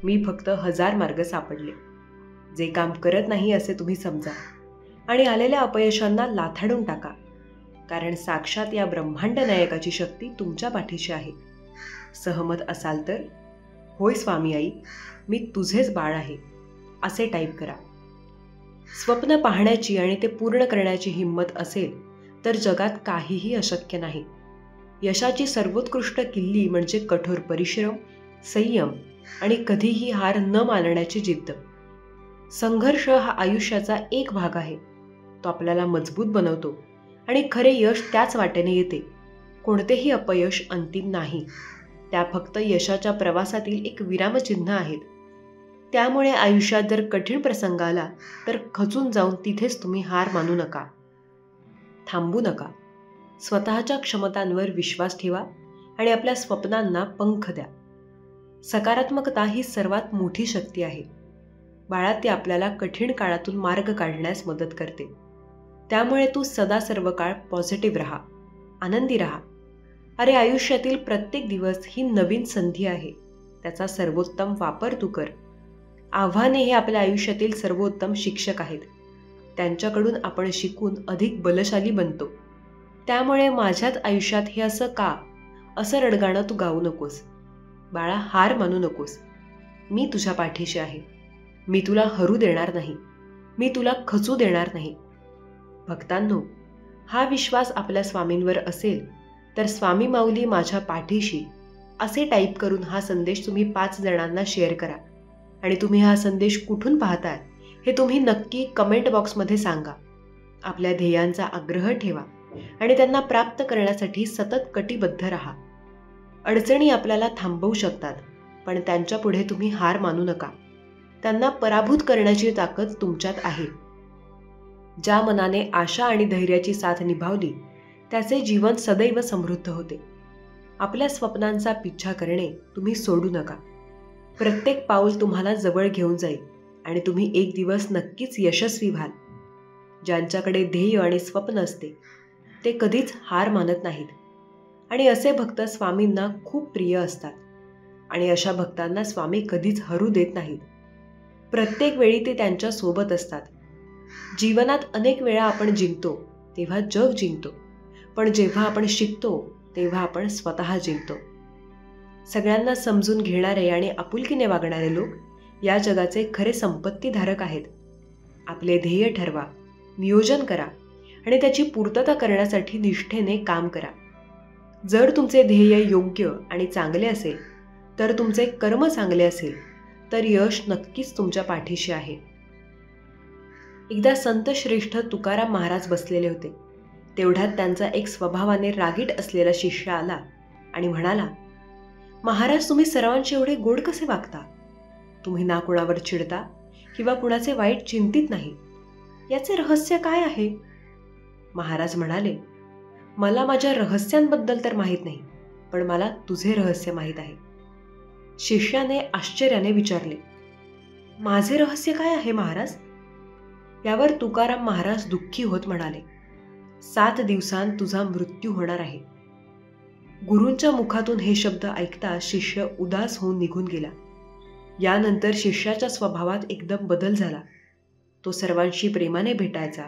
मी फक्त 1000 मार्ग सापडले. जे काम करत नाही असे तुम्ही समजा आणि आलेल्या अपयशांना लाथाडून टाका. कारण साक्षात या ब्रह्मांड नायकाची शक्ती तुमच्या पाठीशी आहे. सहमत असाल तर होय स्वामी आई, मी तुझेच बाळ आहे असे टाईप करा. स्वप्न पाहण्याची आणि ते पूर्ण करण्याची हिंमत असेल तर जगात काहीही अशक्य नाही. यशाची सर्वोत्कृष्ट किल्ली म्हणजे कठोर परिश्रम, संयम आणि कधीही हार न मानण्याची जिद्द. संघर्ष हा आयुष्याचा एक भाग आहे. तो आपल्याला मजबूत बनवतो आणि खरे यश त्याच वाटेने येते. कोणतेही अपयश अंतिम नाही. त्या फक्त यशाच्या प्रवासातील एक विरामचिन्ह आहेत. त्यामुळे आयुष्यात जर कठीण प्रसंग आला तर खचून जाऊन तिथेच तुम्ही हार मानू नका. थांबू नका. स्वतःच्या क्षमतांवर विश्वास ठेवा आणि आपल्या स्वप्नांना पंख द्या. सकारात्मकता ही सर्वात मोठी शक्ती आहे. बाळा, ती आपल्याला कठीण काळातून मार्ग काढण्यास मदत करते. त्यामुळे तू सदा सर्व काळ पॉझिटिव्ह राहा, आनंदी राहा. अरे, आयुष्यातील प्रत्येक दिवस ही नवीन संधी आहे. त्याचा सर्वोत्तम वापर तू कर. आव्हाने हे आपल्या आयुष्यातील सर्वोत्तम शिक्षक आहेत. त्यांच्याकडून आपण शिकून अधिक बलशाली बनतो. त्यामुळे माझ्याच आयुष्यात हे असं का, असं रडगाणं तू गाऊ नकोस. बाळा, हार मानू नकोस. मी तुझ्या पाठीशी आहे. मी तुला हरू देणार नाही. मी तुला खचू देणार नाही. भक्तांनो, हा विश्वास आपल्या स्वामींवर असेल तर स्वामी माऊली माझ्या पाठीशी असे टाईप करून हा संदेश तुम्ही 5 जणांना शेअर करा. आणि तुम्ही हा संदेश कुठून पाहताय हे तुम्ही नक्की कमेंट बॉक्समध्ये सांगा. आपल्या ध्येयांचा आग्रह ठेवा आणि त्यांना प्राप्त करण्यासाठी सतत कटिबद्ध राहा. अडचणी आपल्याला थांबवू शकतात, पण त्यांच्या पुढे तुम्ही हार मानू नका. त्यांना पराभूत करण्याची ताकद तुमच्यात आहे. ज्या मनाने आशा आणि धैर्याची साथ निभावली त्याचे जीवन सदैव समृद्ध होते. आपल्या स्वप्नांचा पिच्छा करणे तुम्ही सोडू नका. प्रत्येक पाऊल तुम्हाला जवळ घेऊन जाईल आणि तुम्ही एक दिवस नक्कीच यशस्वी व्हाल. ज्यांच्याकडे ध्येय आणि स्वप्न असते ते कधीच हार मानत नाहीत आणि असे भक्त स्वामींना खूप प्रिय असतात. आणि अशा भक्तांना स्वामी कधीच हरू देत नाहीत. प्रत्येक वेळी ते त्यांच्या सोबत असतात. जीवनात अनेक वेळा आपण जिंकतो तेव्हा जग जिंकतो, पण जेव्हा आपण शिकतो तेव्हा आपण स्वतः जिंकतो. सगळ्यांना समजून घेणारे आणि आपुलकीने वागणारे लोक या जगाचे खरे संपत्तीधारक आहेत. आपले ध्येय ठरवा, नियोजन करा आणि त्याची पूर्तता करण्यासाठी निष्ठेने काम करा. जर तुमचे ध्येय योग्य आणि चांगले असेल, तर तुमचे कर्म चांगले असेल, तर यश नक्कीच तुमच्या पाठीशी आहे. एकदा संत श्रेष्ठ तुकाराम महाराज बसलेले होते. तेवढ्यात त्यांचा एक स्वभावाने रागीट असलेला शिष्य आला आणि म्हणाला, महाराज, तुम्ही सर्वांशी एवढे गोड कसे वागता? तुम्ही ना कुणावर चिडता किंवा कुणाचे वाईट चिंतित नाही. याचे रहस्य काय आहे? महाराज म्हणाले, मला माझ्या रहस्यांबद्दल तर माहीत नाही, पण मला तुझे रहस्य माहीत आहे. शिष्याने आश्चर्याने विचारले, माझे रहस्य काय आहे महाराज? यावर तुकाराम महाराज दुःखी होत म्हणाले, 7 दिवसांत तुझा मृत्यू होणार आहे. गुरूंच्या मुखातून हे शब्द ऐकता शिष्य उदास होऊन निघून गेला. यानंतर शिष्याच्या स्वभावात एकदम बदल झाला. तो सर्वांशी प्रेमाने भेटायचा,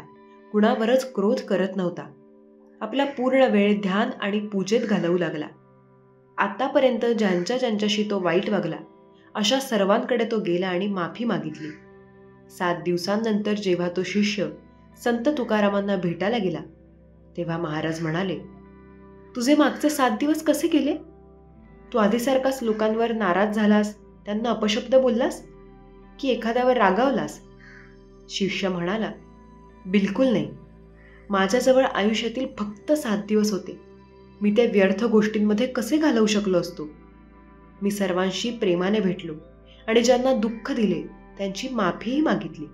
कुणावरच क्रोध करत नव्हता. आपला पूर्ण वेळ ध्यान आणि पूजेत घालवू लागला. आतापर्यंत ज्यांच्याशी तो वाईट वागला अशा सर्वांकडे तो गेला आणि माफी मागितली. 7 दिवसांनंतर जेव्हा तो शिष्य संत तुकारामांना भेटायला गेला तेव्हा महाराज म्हणाले, तुझे मागचे 7 दिवस कसे गेले? तू आधीसारखाच लोकांवर नाराज झालास, त्यांना अपशब्द बोललास की एखाद्यावर रागावलास? शिष्य म्हणाला, बिलकुल नाही. माझ्याजवळ आयुष्यातील फक्त 7 दिवस होते. मी त्या व्यर्थ गोष्टींमध्ये कसे घालवू शकलो असतो? मी सर्वांशी प्रेमाने भेटलो आणि ज्यांना दुःख दिले त्यांची माफीही मागितली.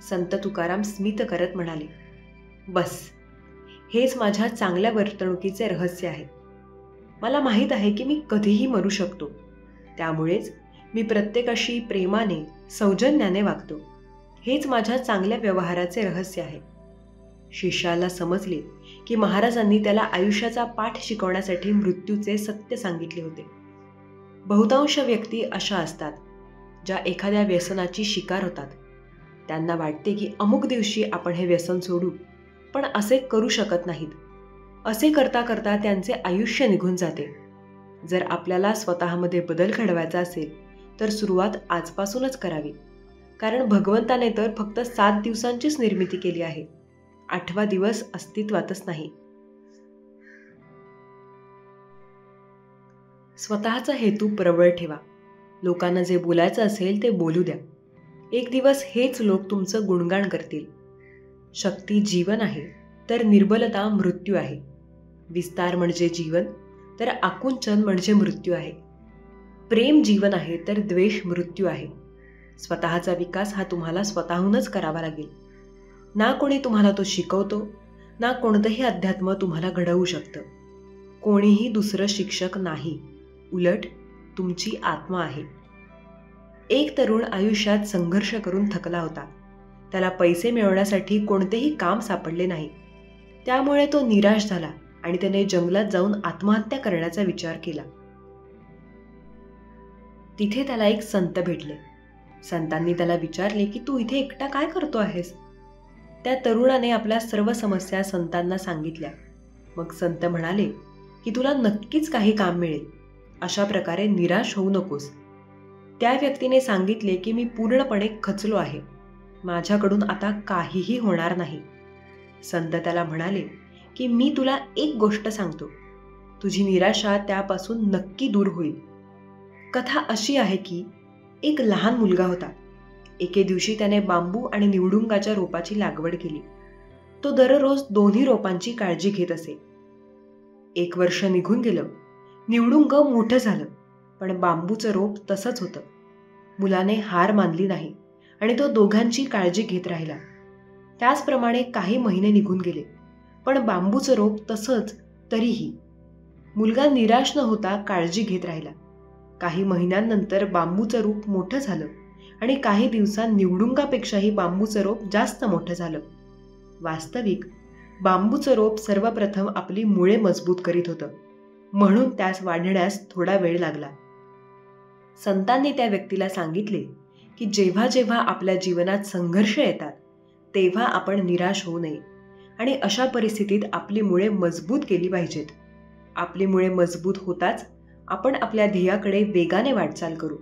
संत तुकाराम स्मित करत म्हणाले, बस, हेच माझ्या चांगल्या वर्तणुकीचे रहस्य आहे. मला माहीत आहे की मी कधीही मरू शकतो. त्यामुळेच मी प्रत्येकाशी प्रेमाने, सौजन्याने वागतो. हेच माझ्या चांगल्या व्यवहाराचे रहस्य आहे. शिष्याला समजले की महाराजांनी त्याला आयुष्याचा पाठ शिकवण्यासाठी मृत्यूचे सत्य सांगितले होते. बहुतांश व्यक्ती अशा असतात ज्या एखाद्या व्यसनाची शिकार होतात. त्यांना वाटते की अमुक दिवशी आपण हे व्यसन सोडू, पण असे करू शकत नाहीत. असे करता करता त्यांचे आयुष्य निघून जाते. जर आपल्याला स्वतःमध्ये बदल घडवायचा असेल तर सुरुवात आजपासूनच करावी. कारण भगवंताने तर फक्त 7 दिवसांचीच निर्मिती केली आहे. 8वा दिवस अस्तित्वातच नाही. स्वतःचा हेतू प्रबळ ठेवा. लोकांना जे बोलायचं असेल ते बोलू द्या. एक दिवस हेच लोक तुमचं गुणगान करतील. शक्ती जीवन आहे तर निर्बलता मृत्यू आहे. विस्तार म्हणजे जीवन तर आकुंचन म्हणजे मृत्यू आहे. प्रेम जीवन आहे तर द्वेष मृत्यू आहे. स्वतःचा विकास हा तुम्हाला स्वतःहूनच करावा लागेल. ना कोणी तुम्हाला तो शिकवतो, ना कोणतंही अध्यात्म तुम्हाला घडवू शकतं. कोणीही दुसरं शिक्षक नाही, उलट तुमची आत्मा आहे. एक तरुण आयुष्यात संघर्ष करून थकला होता. त्याला पैसे मिळवण्यासाठी कोणतेही काम सापडले नाही. त्यामुळे तो निराश झाला आणि त्याने जंगलात जाऊन आत्महत्या करण्याचा विचार केला. तिथे त्याला एक संत भेटले. संतांनी त्याला विचारले की तू इथे एकटा काय करतो आहेस? त्या तरुणाने आपल्या सर्व समस्या संतांना सांगितल्या. मग संत म्हणाले की तुला नक्कीच काही काम मिळेल, अशा प्रकारे निराश होऊ नकोस. त्या व्यक्तीने सांगितले की मी पूर्णपणे खचलो आहे, माझ्याकडून आता काहीही होणार नाही. संत त्याला म्हणाले की मी तुला एक गोष्ट सांगतो, तुझी निराशा त्यापासून नक्की दूर होईल. कथा अशी आहे की एक लहान मुलगा होता. एके दिवशी त्याने बांबू आणि निवडुंगाच्या रोपाची लागवड केली. तो दररोज दोन्ही रोपांची काळजी घेत असे. 1 वर्ष निघून गेलं. निवडुंग मोठं झालं, पण बांबूचं रोप तसंच होतं. मुलाने हार मानली नाही आणि तो दोघांची काळजी घेत राहिला. त्याचप्रमाणे काही महिने निघून गेले, पण बांबूचं रोप तसंच. तरीही मुलगा निराश न होता काळजी घेत राहिला. काही महिन्यांनंतर बांबूचं रोप मोठं झालं आणि काही दिवसांत निवडुंगापेक्षाही बांबूचं रोप जास्त मोठं झालं. वास्तविक बांबूचं रोप सर्वप्रथम आपली मुळे मजबूत करीत होतं, म्हणून त्यास वाढण्यास थोडा वेळ लागला. संतांनी त्या व्यक्तीला सांगितले की जेव्हा जेव्हा आपल्या जीवनात संघर्ष येतात तेव्हा आपण निराश होऊ नये आणि अशा परिस्थितीत आपली मुळे मजबूत केली पाहिजेत. आपली मुळे मजबूत होताच आपण आपल्या ध्येयाकडे वेगाने वाटचाल करू.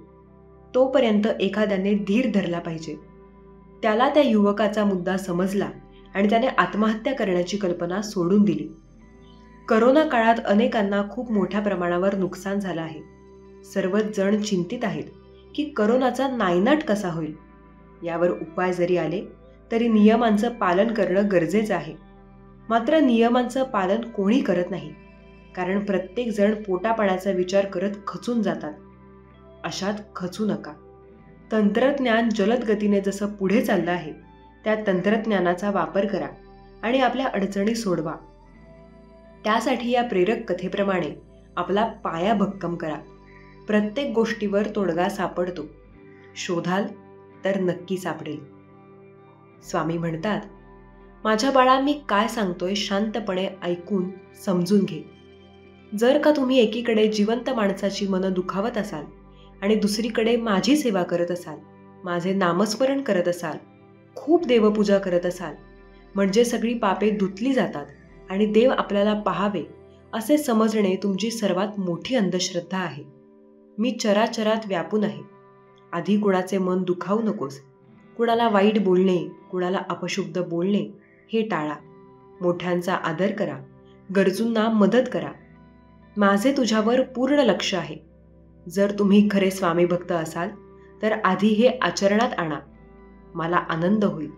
तोपर्यंत एखाद्याने धीर धरला पाहिजे. त्याला त्या युवकाचा मुद्दा समजला आणि त्याने आत्महत्या करण्याची कल्पना सोडून दिली. करोना काळात अनेकांना खूप मोठ्या प्रमाणावर नुकसान झालं आहे. सर्वच जण चिंतित आहेत की करोनाचा नायनाट कसा होईल. यावर उपाय जरी आले तरी नियमांचं पालन करणं गरजेचं आहे. मात्र नियमांचं पालन कोणी करत नाही, कारण प्रत्येक जण पोटापाण्याचा विचार करत खचून जातात. अशात खचू नका. तंत्रज्ञान जलद गतीने जसं पुढे चाललं आहे त्या तंत्रज्ञानाचा वापर करा आणि आपल्या अडचणी सोडवा. त्यासाठी या प्रेरक कथेप्रमाणे आपला पाया भक्कम करा. प्रत्येक गोष्टीवर तोडगा सापडतो. शोधाल तर नक्की सापडेल. स्वामी म्हणतात, माझ्या बाळा, मी काय सांगतोय शांतपणे ऐकून समजून घे. जर का तुम्ही एकीकडे जिवंत माणसाची मनं दुखावत असाल आणि दुसरीकडे माझी सेवा करत असाल, माझे नामस्मरण करत असाल, खूप देवपूजा करत असाल, म्हणजे सगळी पापे धुतली जातात आणि देव आपल्याला पाहावे असे समजणे तुमची सर्वात मोठी अंधश्रद्धा आहे. मी चराचरात व्यापून आहे. आधी कुणाचे मन दुखावू नकोस. कुणाला वाईट बोलणे, कुणाला अपशुद्ध बोलणे हे टाळा. मोठ्यांचा आदर करा. गरजूंना मदत करा. माझे तुझ्यावर पूर्ण लक्ष आहे. जर तुम्ही खरे स्वामी भक्त असाल तर आधी हे आचरणात आणा. मला आनंद होईल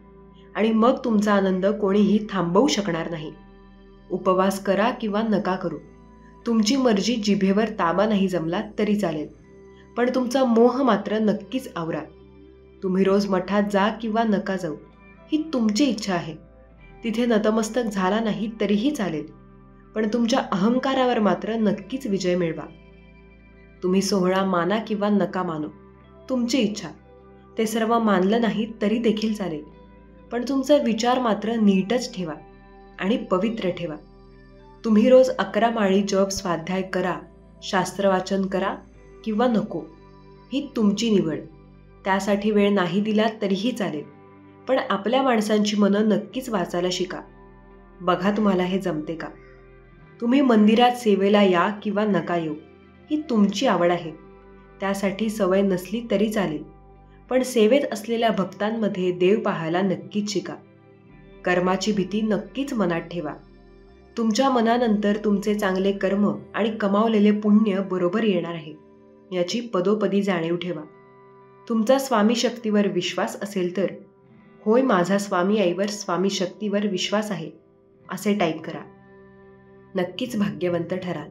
आणि मग तुमचा आनंद कोणीही थांबवू शकणार नाही. उपवास करा किंवा नका करू. तुमची मर्जी. जिभेवर ताबा नाही जमला तरी चालेल, पण तुमचा मोह मात्र नक्कीच आवरा. तुम्ही रोज मठात जा किंवा नका जाऊ, ही तुमची इच्छा आहे. तिथे नतमस्तक झाला नाही तरीही चालेल, पण तुमच्या अहंकारावर मात्र नक्कीच विजय मिळवा. तुम्ही सोहळा माना किंवा नका मानू, तुमची इच्छा. ते सर्व मानलं नाही तरी देखील चालेल, पण तुमचा विचार मात्र नीटच ठेवा आणि पवित्र ठेवा. तुम्ही रोज 11 माळी जप स्वाध्याय करा, शास्त्रवाचन करा किंवा नको, ही तुमची निवड. त्यासाठी वेळ नाही दिला तरीही चालेल, पण आपल्या माणसांची मनं नक्कीच वाचायला शिका. बघा तुम्हाला हे जमते का. तुम्ही मंदिरात सेवेला या किंवा नका येऊ, ही तुमची आवड आहे. त्यासाठी सवय नसली तरी चालेल, पण सेवेत असलेल्या भक्तांमध्ये देव पाहायला नक्कीच शिका. कर्माची भीती नक्कीच मनात ठेवा. तुमच्या मनानंतर तुमचे चांगले कर्म आणि कमावलेले पुण्य बरोबर येणार आहे, याची पदोपदी जाणीव ठेवा. तुमचा स्वामी शक्तीवर विश्वास असेल तर होय, माझा स्वामी आईवर स्वामी शक्तीवर विश्वास आहे असे टाईप करा. नक्कीच भाग्यवंत ठराल.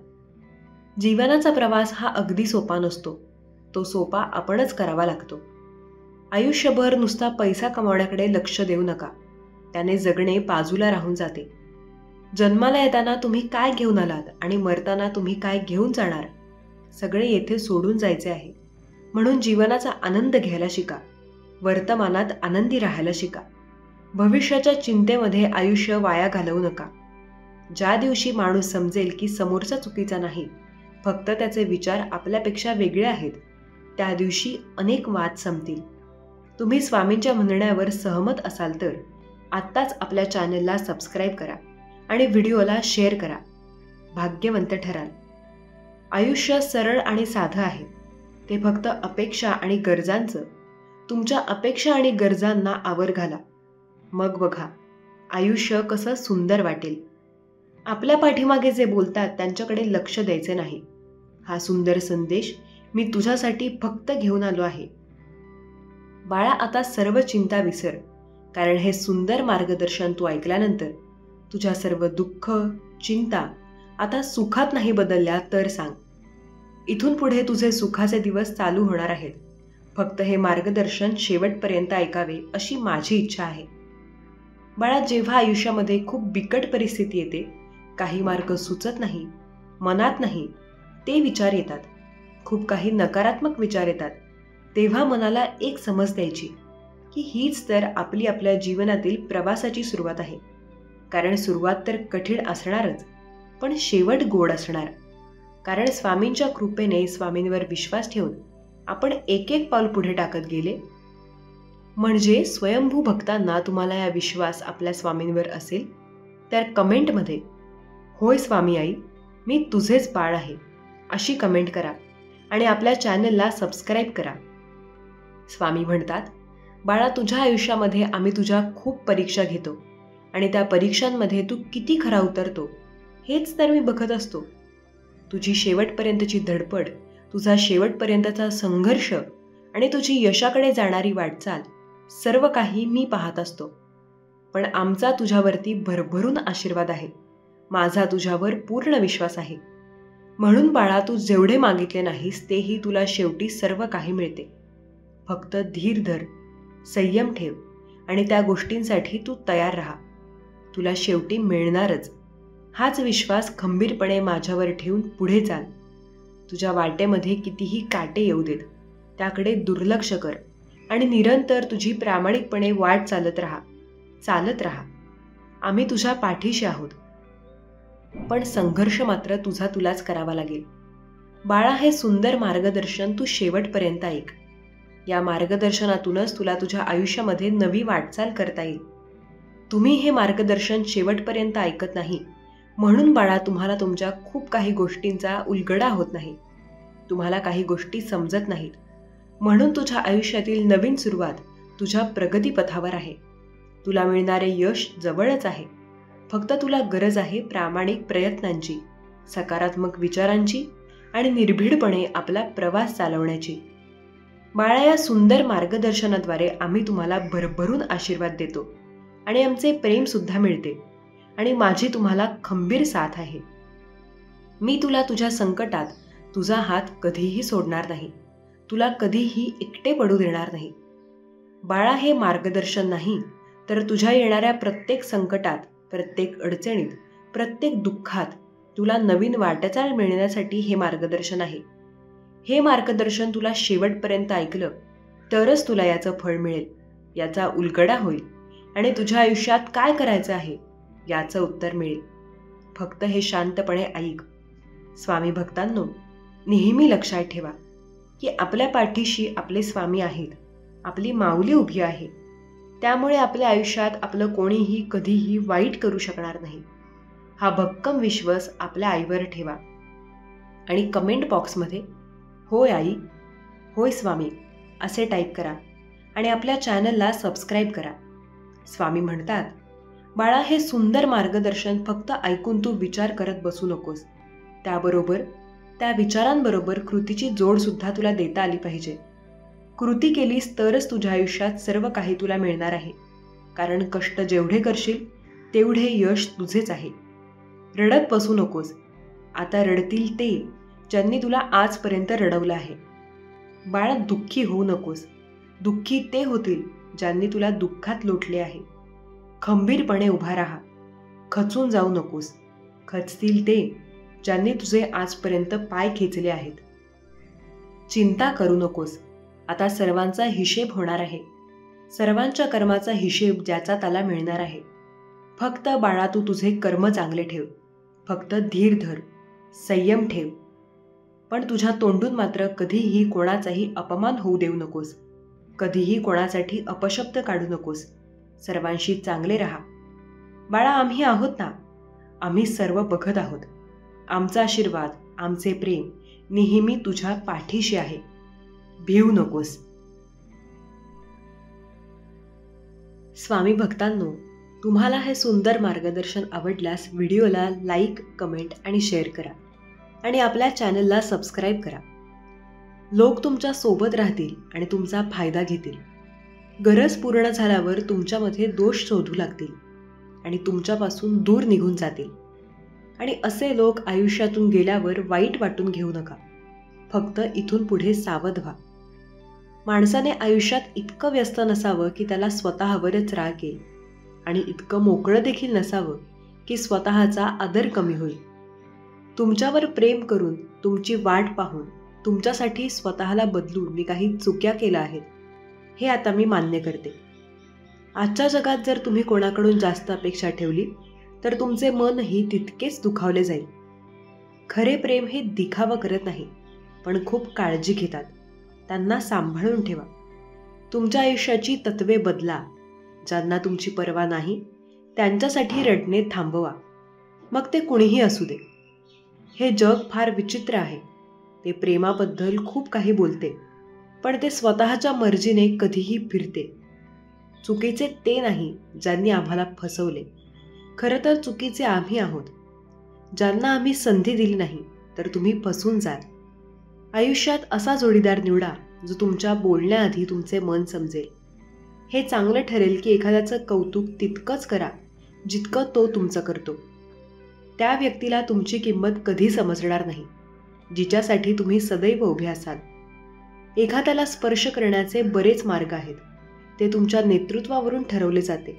जीवनाचा प्रवास हा अगदी सोपा नसतो. तो सोपा आपणच करावा लागतो. आयुष्यभर नुसता पैसा कमावण्याकडे लक्ष देऊ नका. त्याने जगणे बाजूला राहून जाते. जन्माला येताना तुम्ही काय घेऊन आलात आणि मरताना तुम्ही काय घेऊन जाणार, सगळे येथे सोडून जायचे आहे. म्हणून जीवनाचा आनंद घ्यायला शिका. वर्तमानात आनंदी राहायला शिका. भविष्याच्या चिंतेमध्ये आयुष्य वाया घालवू नका. ज्या दिवशी माणूस समजेल की समोरचा चुकीचा नाही, फक्त त्याचे विचार आपल्यापेक्षा वेगळे आहेत, त्या दिवशी अनेक वाद संपतील. तुम्ही स्वामींच्या म्हणण्यावर सहमत असाल तर आत्ताच आपल्या चॅनलला सबस्क्राईब करा आणि व्हिडिओला शेअर करा. भाग्यवंत ठराल. आयुष्य सरळ आणि साधं आहे. ते फक्त अपेक्षा आणि गरजांचं. तुमच्या अपेक्षा आणि गरजांना आवर घाला. मग बघा आयुष्य कसं सुंदर वाटेल. आपल्या पाठीमागे जे बोलतात त्यांच्याकडे लक्ष द्यायचे नाही. हा सुंदर संदेश मी तुझ्यासाठी फक्त घेऊन आलो आहे. बाळा, आता सर्व चिंता विसर, कारण हे सुंदर मार्गदर्शन तू ऐकल्यानंतर तुझ्या सर्व दुःख, चिंता आता सुखात नाही बदलल्या तर सांग. इथून पुढे तुझे सुखाचे दिवस चालू होणार आहेत. फक्त हे मार्गदर्शन शेवटपर्यंत ऐकावे अशी माझी इच्छा आहे. बाळा, जेव्हा आयुष्यामध्ये खूप बिकट परिस्थिती येते, काही मार्ग सुचत नाही, मनात नाही ते विचार येतात, खूप काही नकारात्मक विचार येतात, तेव्हा मनाला एक समज द्यायची की हीच तर आपल्या जीवनातील प्रवासाची सुरुवात आहे. कारण सुरुवात तर कठीण असणारच, पण शेवट गोड असणार. कारण स्वामींच्या कृपेने, स्वामींवर विश्वास ठेवून आपण एक एक पाऊल पुढे टाकत गेले म्हणजे स्वयंभू भक्तांना तुम्हाला या विश्वास आपल्या स्वामींवर असेल तर कमेंटमध्ये होय स्वामी आई, मी तुझेच बाळ आहे अशी कमेंट करा आणि आपल्या चॅनलला सबस्क्राईब करा. स्वामी म्हणतात, बाळा, तुझ्या आयुष्यामध्ये आम्ही तुझ्या खूप परीक्षा घेतो आणि त्या परीक्षांमध्ये तू किती खरा उतरतो हेच तर मी बघत असतो. तुझी शेवटपर्यंतची धडपड, तुझा शेवटपर्यंतचा संघर्ष आणि तुझी यशाकडे जाणारी वाटचाल सर्व काही मी पाहत असतो. पण आमचा तुझ्यावरती भरभरून आशीर्वाद आहे. माझा तुझ्यावर पूर्ण विश्वास आहे. म्हणून बाळा, तू जेवढे मागितले नाहीस तेही तुला शेवटी सर्व काही मिळते. फक्त धीर धर, संयम ठेव आणि त्या गोष्टींसाठी तू तयार राहा. तुला शेवटी मिळणारच. हाच विश्वास खंबीरपणे माझ्यावर ठेवून पुढे चाल. तुझ्या वाटेमध्ये कितीही काटे येऊ देत, त्याकडे दुर्लक्ष कर आणि निरंतर तुझी प्रामाणिकपणे वाट चालत राहा. आम्ही तुझ्या पाठीशी आहोत. पण संघर्ष मात्र तुलाच करावा लागेल. बाळा, हे सुंदर मार्गदर्शन तू शेवटपर्यंत ऐक. या मार्गदर्शनातूनच तुला तुझ्या आयुष्यामध्ये नवी वाटचाल करता येईल. तुम्ही हे मार्गदर्शन शेवटपर्यंत ऐकत नाही म्हणून बाळा, तुम्हाला तुमच्या खूप काही गोष्टींचा उलगडा होत नाही. तुम्हाला काही गोष्टी समजत नाहीत म्हणून तुझ्या आयुष्यातील नवीन सुरुवात तुझ्या प्रगतीपथावर आहे. तुला मिळणारे यश जवळच आहे. फक्त तुला गरज आहे प्रामाणिक प्रयत्नांची, सकारात्मक विचारांची आणि निर्भीडपणे आपला प्रवास चालवण्याची. बाळा, या सुंदर मार्गदर्शनाद्वारे आम्ही तुम्हाला भरभरून आशीर्वाद देतो आणि आमचे प्रेम सुद्धा मिळते आणि माझी तुम्हाला खंबीर साथ आहे. मी तुला तुझ्या संकटात तुझा हात कधीही सोडणार नाही. तुला कधीही एकटे पडू देणार नाही. बाळा, हे मार्गदर्शन नाही तर तुझ्या येणाऱ्या प्रत्येक संकटात, प्रत्येक अडचणीत, प्रत्येक दुःखात तुला नवीन वाटचाल मिळण्यासाठी हे मार्गदर्शन आहे. हे मार्गदर्शन तुला शेवटपर्यंत ऐकलं तरच तुला याचं फळ मिळेल, याचा उलगडा होईल आणि तुझ्या आयुष्यात काय करायचं आहे याचं उत्तर मिळेल. फक्त हे शांतपणे ऐक. स्वामी भक्तांनो, नेहमी लक्षात ठेवा की आपल्या पाठीशी आपले स्वामी आहेत. आपली माऊली उभी आहे. त्यामुळे आपल्या आयुष्यात आपलं कोणीही कधीही वाईट करू शकणार नाही. हा भक्कम विश्वास आपल्या आईवर ठेवा आणि कमेंट बॉक्समध्ये होय आई, होय स्वामी असे टाईप करा आणि आपल्या चॅनलला सबस्क्राईब करा. स्वामी म्हणतात, बाळा, हे सुंदर मार्गदर्शन फक्त ऐकून तू विचार करत बसू नकोस. त्याबरोबर त्या विचारांबरोबर कृतीची जोड सुद्धा तुला देता आली पाहिजे. कृती केलीस तरच तुझ्या आयुष्यात सर्व काही तुला मिळणार आहे. कारण कष्ट जेवढे करशील तेवढे यश तुझेच आहे. रडत बसू नकोस. आता रडतील ते ज्यांनी तुला आजपर्यंत रडवलं आहे. बाळा, दुःखी होऊ नकोस. दुःखी ते होतील ज्यांनी तुला दुःखात लोटले आहे. खंबीरपणे उभा राहा. खचून जाऊ नकोस. खचतील ते ज्यांनी तुझे आजपर्यंत पाय खेचले आहेत. चिंता करू नकोस. आता सर्वांचा हिशेब होणार आहे. सर्वांच्या कर्माचा हिशेब ज्याचा त्याला मिळणार आहे. फक्त बाळा, तू तुझे कर्म चांगले ठेव. फक्त धीर धर, संयम ठेव. पण तुझ्या तोंडून मात्र कधीही कोणाचाही अपमान होऊ देऊ नकोस. कधीही कोणासाठी अपशब्द काढू नकोस. सर्वांशी चांगले राहा. बाळा, आम्ही आहोत ना. आम्ही सर्व बघत आहोत. आमचा आशीर्वाद, आमचे प्रेम नेहमी तुझ्या पाठीशी आहे. भिवू नकोस. स्वामी भक्तांनो, तुम्हाला हे सुंदर मार्गदर्शन आवडल्यास व्हिडिओला लाईक, कमेंट आणि शेअर करा आणि आपल्या चॅनलला सबस्क्राईब करा. लोक तुमच्या सोबत राहतील आणि तुमचा फायदा घेतील. गरज पूर्ण झाल्यावर तुमच्यामध्ये दोष शोधू लागतील आणि तुमच्यापासून दूर निघून जातील. आणि असे लोक आयुष्यातून गेल्यावर वाईट वाटून घेऊ नका. फक्त इथून पुढे सावध व्हा. माणसाने आयुष्यात इतकं व्यस्त नसावं की त्याला स्वतःवरच राग येईल आणि इतकं मोकळं देखील नसावं की स्वतःचा आदर कमी होईल. तुमच्यावर प्रेम करून, तुमची वाट पाहून, तुमच्यासाठी स्वतःला बदलून मी काही चुक्या केल्या आहेत हे आता मी मान्य करते. आजच्या जगात जर तुम्ही कोणाकडून जास्त अपेक्षा ठेवली तर तुमचे मनही तितकेच दुखावले जाईल. खरे प्रेम हे दिखावा करत नाही, पण खूप काळजी घेतात. त्यांना सांभाळून ठेवा. तुमच्या आयुष्याची तत्वे बदला. ज्यांना तुमची पर्वा नाही त्यांच्यासाठी रडणे थांबवा, मग ते कुणीही असू दे. हे जग फार विचित्र आहे. ते प्रेमाबद्दल खूप काही बोलते, पण ते स्वतःच्या मर्जीने कधीही फिरते. चुकीचे ते नाही ज्यांनी आम्हाला फसवले, खरं तर चुकीचे आम्ही आहोत. ज्यांना आम्ही संधी दिली नाही तर तुम्ही फसून जाल. आयुष्यात असा जोडीदार निवडा जो तुमच्या बोलण्याआधी तुमचे मन समजेल. हे चांगलं ठरेल की एखाद्याचं कौतुक तितकंच करा जितकं तो तुमचं करतो. त्या व्यक्तीला तुमची किंमत कधी समजणार नाही, जिच्यासाठी तुम्ही सदैव उभे असाल. एखाद्याला स्पर्श करण्याचे बरेच मार्ग आहेत. ते तुमच्या नेतृत्वावरून ठरवले जाते.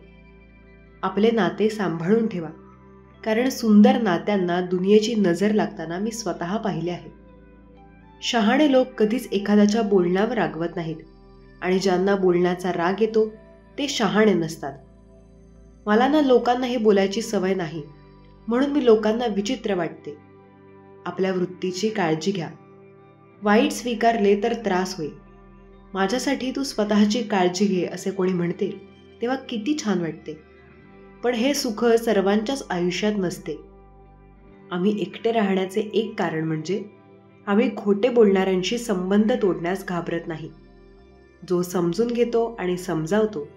आपले नाते सांभाळून ठेवा, कारण सुंदर नात्यांना दुनियेची नजर लागताना मी स्वतः पाहिले आहे. शहाणे लोक कधीच एखाद्याच्या बोलण्यावर रागवत नाहीत आणि ज्यांना बोलण्याचा राग येतो ते शहाणे नसतात. मला ना लोकांना हे बोलायची सवय नाही, म्हणून मी लोकांना विचित्र वाटते. आपल्या वृत्तीची काळजी घ्या. वाईट स्वीकारले तर त्रास होईल. माझ्यासाठी तू स्वतःची काळजी घे असे कोणी म्हणते तेव्हा किती छान वाटते. पण हे सुख सर्वांच्याच आयुष्यात नसते. आम्ही एकटे राहण्याचे एक कारण म्हणजे आम्ही खोटे बोलणाऱ्यांशी संबंध तोडण्यास घाबरत नाही. जो समजून घेतो आणि समजावतो,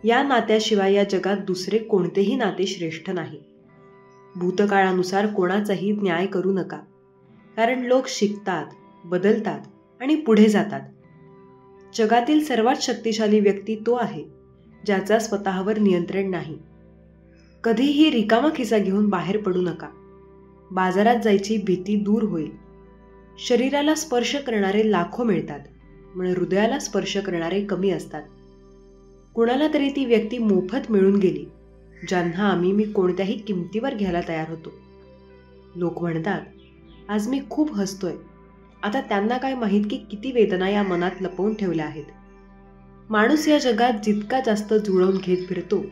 या नात्याशिवाय या जगात दुसरे कोणतेही नाते श्रेष्ठ नाही. भूतकाळानुसार कोणाचाही न्याय करू नका, कारण लोक शिकतात, बदलतात आणि पुढे जातात. जगातील सर्वात शक्तिशाली व्यक्ती तो आहे ज्याचा स्वतःवर नियंत्रण नाही. कधीही रिकामा खिसा घेऊन बाहेर पडू नका. बाजारात जायची भीती दूर होईल. शरीराला स्पर्श करणारे लाखो मिळतात, पण हृदयाला स्पर्श करणारे कमी असतात. कुणाला तरी ती व्यक्ती मोफत मिळून गेली ज्यांना मी कोणत्याही किमतीवर घ्यायला तयार होतो. लोक म्हणतात, आज मी खूप हसतोय. आता त्यांना काय माहीत की किती वेदना या मनात लपवून ठेवल्या आहेत. माणूस या जगात जितका जास्त जुळवून घेत फिरतो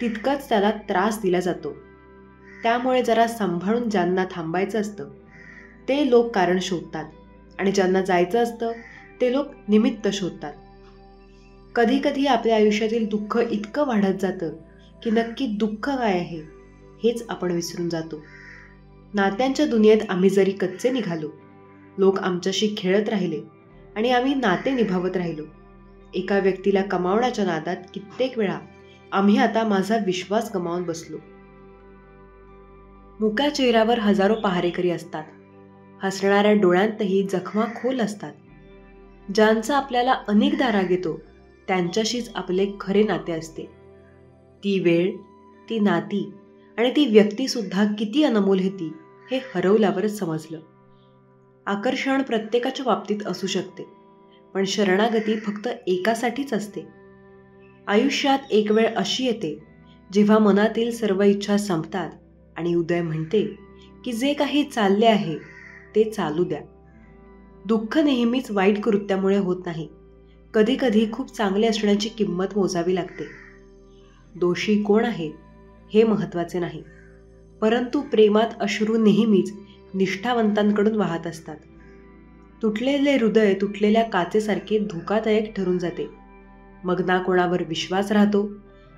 तितकाच त्याला त्रास दिला जातो. त्यामुळे जरा सांभाळून ज्यांना थांबायचं असतं ते लोक कारण शोधतात आणि ज्यांना जायचं असतं ते लोक निमित्त शोधतात. कधी कधी आपल्या आयुष्यातील दुःख इतकं वाढत जातं की नक्की दुःख काय आहे हेच आपण विसरून जातो. नात्यांच्या दुनियेत आम्ही जरी कच्चे निघालो, लोक आमच्याशी खेळत राहिले आणि आम्ही नाते निभावत राहिलो. एका व्यक्तीला कमावण्याच्या नादात कित्येक वेळा आम्ही आता माझा विश्वास गमावून बसलो. मुक्या चेहऱ्यावर हजारो पहारेकरी असतात. हसणाऱ्या डोळ्यांतही जखमा खोल असतात. ज्यांचा आपल्याला अनेकदा राग येतो त्यांच्याशीच आपले खरे नाते असते. ती वेळ, ती नाती आणि ती व्यक्तीसुद्धा किती अनमोल होती हे हरवल्यावरच समजलं. आकर्षण प्रत्येकाच्या बाबतीत असू शकते, पण शरणागती फक्त एकासाठीच असते. आयुष्यात एक वेळ अशी येते जेव्हा मनातील सर्व इच्छा संपतात आणि उदय म्हणते की जे काही चालले आहे ते चालू द्या. दुःख नेहमीच वाईट कृत्यामुळे होत नाही. कधी कधी खूप चांगले असण्याची किंमत मोजावी लागते. दोषी कोण आहे हे महत्त्वाचे नाही, परंतु प्रेमात अश्रू नेहमीच निष्ठावंतांकडून वाहत असतात. तुटलेले हृदय तुटलेल्या काचेसारखे धोकादायक ठरून जाते. मग ना कोणावर विश्वास राहतो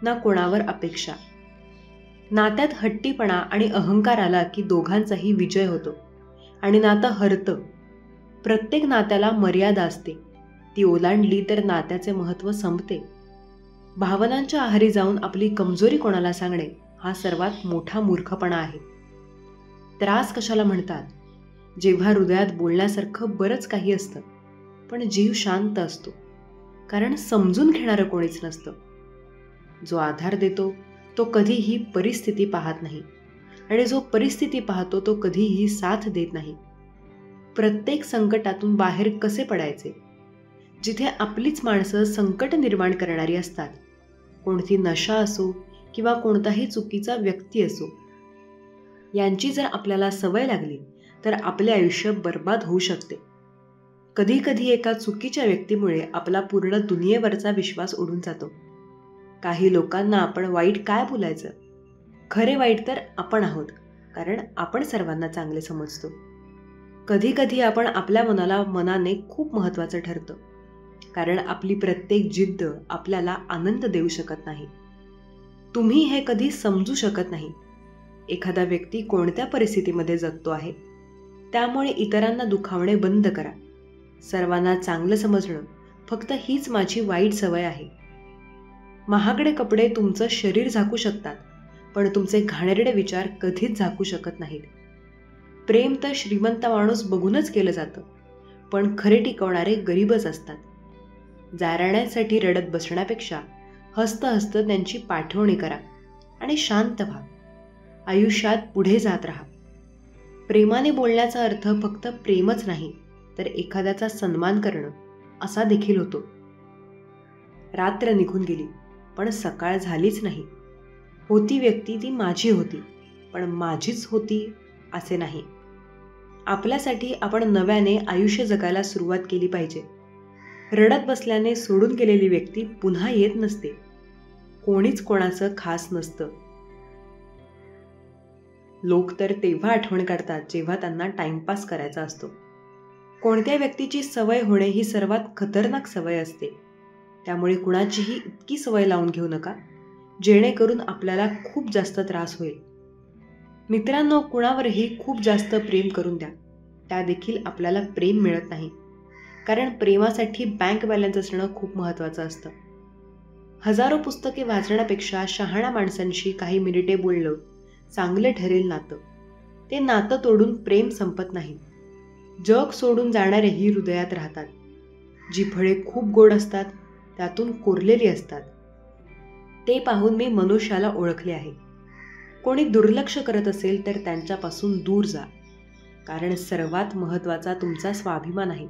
ना कोणावर अपेक्षा. नात्यात हट्टीपणा आणि अहंकार आला की दोघांचाही विजय होतो आणि नातं हरतं. प्रत्येक नात्याला मर्यादा असते, ती ओलांडली तर नात्याचे महत्त्व संपते. भावनांच्या आहारी जाऊन आपली कमजोरी कोणाला सांगणे हा सर्वात मोठा मूर्खपणा आहे. त्रास कशाला म्हणतात? जेव्हा हृदयात बोलण्यासारखं बरंच काही असतं, पण जीव शांत असतो, कारण समजून घेणारं कोणीच नसतं. जो आधार देतो तो कधीही परिस्थिती पाहत नाही, आणि जो परिस्थिती पाहतो तो कधीही साथ देत नाही. प्रत्येक संकटातून बाहेर कसे पडायचे? जिथे आपलीच माणसं संकट निर्माण करणारी असतात, कोणती नशा असो किंवा कोणताही चुकीचा व्यक्ती असो, यांची जर आपल्याला सवय लागली तर आपले आयुष्य बर्बाद होऊ शकते. कधी कधी एका चुकीच्या व्यक्तीमुळे आपला पूर्ण दुनियेवरचा विश्वास उडून जातो. काही लोकांना आपण वाईट काय बोलायचं? खरे वाईट तर आपण आहोत, कारण आपण सर्वांना चांगले समजतो. कधी कधी आपण आपल्या मनाने खूप महत्त्वाचं ठरतं, कारण आपली प्रत्येक जिद्द आपल्याला आनंद देऊ शकत नाही. तुम्ही हे कधी समजू शकत नाही. एखादा व्यक्ती कोणत्या परिस्थितीमध्ये जगतो आहे, त्यामुळे इतरांना दुखावणे बंद करा. सर्वांना चांगलं समजणं फक्त हीच माझी वाईट सवय आहे. महागडे कपडे तुमचं शरीर झाकू शकतात, पण तुमचे घाणेरडे विचार कधीच झाकू शकत नाहीत. प्रेम तर श्रीमंत माणूस बघूनच केलं जातं, पण खरे टिकवणारे गरीबच असतात. जारण्यासाठी रडत बसण्यापेक्षा हसत हसत त्यांची पाठवणी करा आणि शांत व्हा. आयुष्यात पुढे जात राहा. प्रेमाने बोलण्याचा अर्थ फक्त प्रेमच नाही, तर एखाद्याचा सन्मान करणं असा देखील होतो. रात्र निघून गेली, पण सकाळ झालीच नाही. होती व्यक्ती ती माझी होती, पण माझीच होती असे नाही. आपल्यासाठी आपण नव्याने आयुष्य जगायला सुरुवात केली पाहिजे. रडत बसल्याने सोडून गेलेली व्यक्ती पुन्हा येत नसते. कोणीच कोणाचं खास नसतं. लोक तर तेव्हा आठवण काढतात जेव्हा त्यांना टाइमपास करायचा असतो. कोणत्या व्यक्तीची सवय होणे ही सर्वात खतरनाक सवय असते. त्यामुळे कुणाचीही इतकी सवय लावून घेऊ नका, जेणेकरून आपल्याला खूप जास्त त्रास होईल. मित्रांनो, कुणावरही खूप जास्त प्रेम करून द्या, त्या देखील आपल्याला प्रेम मिळत नाही. कारण प्रेमासाठी बँक बॅलन्स असणं खूप महत्त्वाचं असतं. हजारो पुस्तके वाचण्यापेक्षा शहाण्या माणसांशी काही मिनिटे बोललं चांगलं ठरेल नातं. ते नातं तोडून प्रेम संपत नाही. जग सोडून जाणारेही हृदयात राहतात. जी फळे खूप गोड असतात त्यातून कोरलेली असतात. ते पाहून मी मनुष्याला ओळखले आहे. कोणी दुर्लक्ष करत असेल तर त्यांच्यापासून दूर जा, कारण सर्वात महत्त्वाचा तुमचा स्वाभिमान आहे.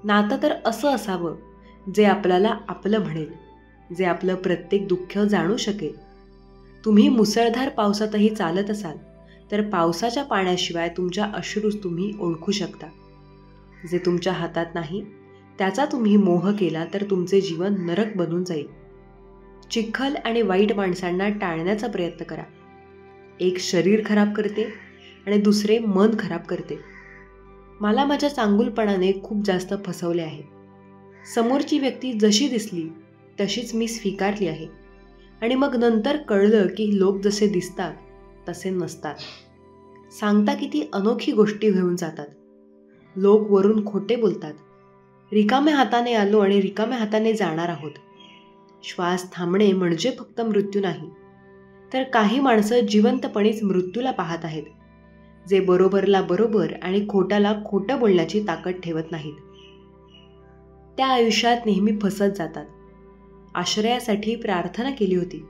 नातं तर असं असावं जे आपल्याला आपलं म्हणेल, जे आपलं प्रत्येक दुःख जाणू शकेल. तुम्ही मुसळधार पावसातही चालत असाल तर पावसाच्या पाण्याशिवाय तुमच्या अश्रूस तुम्ही ओळखू शकता. जे तुमच्या हातात नाही त्याचा तुम्ही मोह केला तर तुमचे जीवन नरक बनून जाईल. चिखल आणि वाईट माणसांना टाळण्याचा प्रयत्न करा. एक शरीर खराब करते आणि दुसरे मन खराब करते. मला माझ्या चांगुलपणाने खूप जास्त फसवले आहे. समोरची व्यक्ती जशी दिसली तशीच मी स्वीकारली आहे, आणि मग नंतर कळलं की लोक जसे दिसतात तसे नसतात. सांगता किती अनोखी गोष्टी घेऊन जातात. लोक वरून खोटे बोलतात. रिकाम्या हाताने आलो आणि रिकाम्या हाताने जाणार आहोत. श्वास थांबणे म्हणजे फक्त मृत्यू नाही, तर काही माणसं जिवंतपणीच मृत्यूला पाहत आहेत, जे बरोबरला बरोबर आणि खोट्याला खोटं बोलण्याची ताकद ठेवत नाहीत. त्या आयुष्यात नेहमी फसत जातात. आश्रयासाठी प्रार्थना केली होती.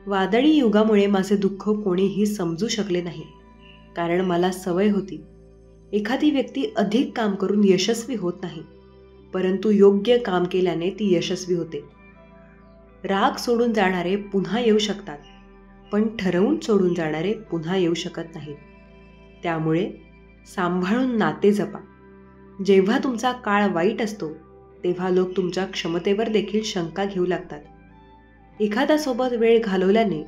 वादळी युगामुळे माझे दुःख कोणीही समजू शकले नाही, कारण मला सवय होती. एखादी व्यक्ती अधिक काम करून यशस्वी होत नाही, परंतु योग्य काम केल्याने ती यशस्वी होते. राग सोडून जाणारे पुन्हा येऊ शकतात, पण ठरवून सोडून जाणारे पुन्हा येऊ शकत नाहीत. त्यामुळे सांभाळून नाते जपा. जेव्हा तुमचा काळ वाईट असतो तेव्हा लोक तुमच्या क्षमतेवर देखील शंका घेऊ लागतात. एखाद्यासोबत वेळ घालवल्याने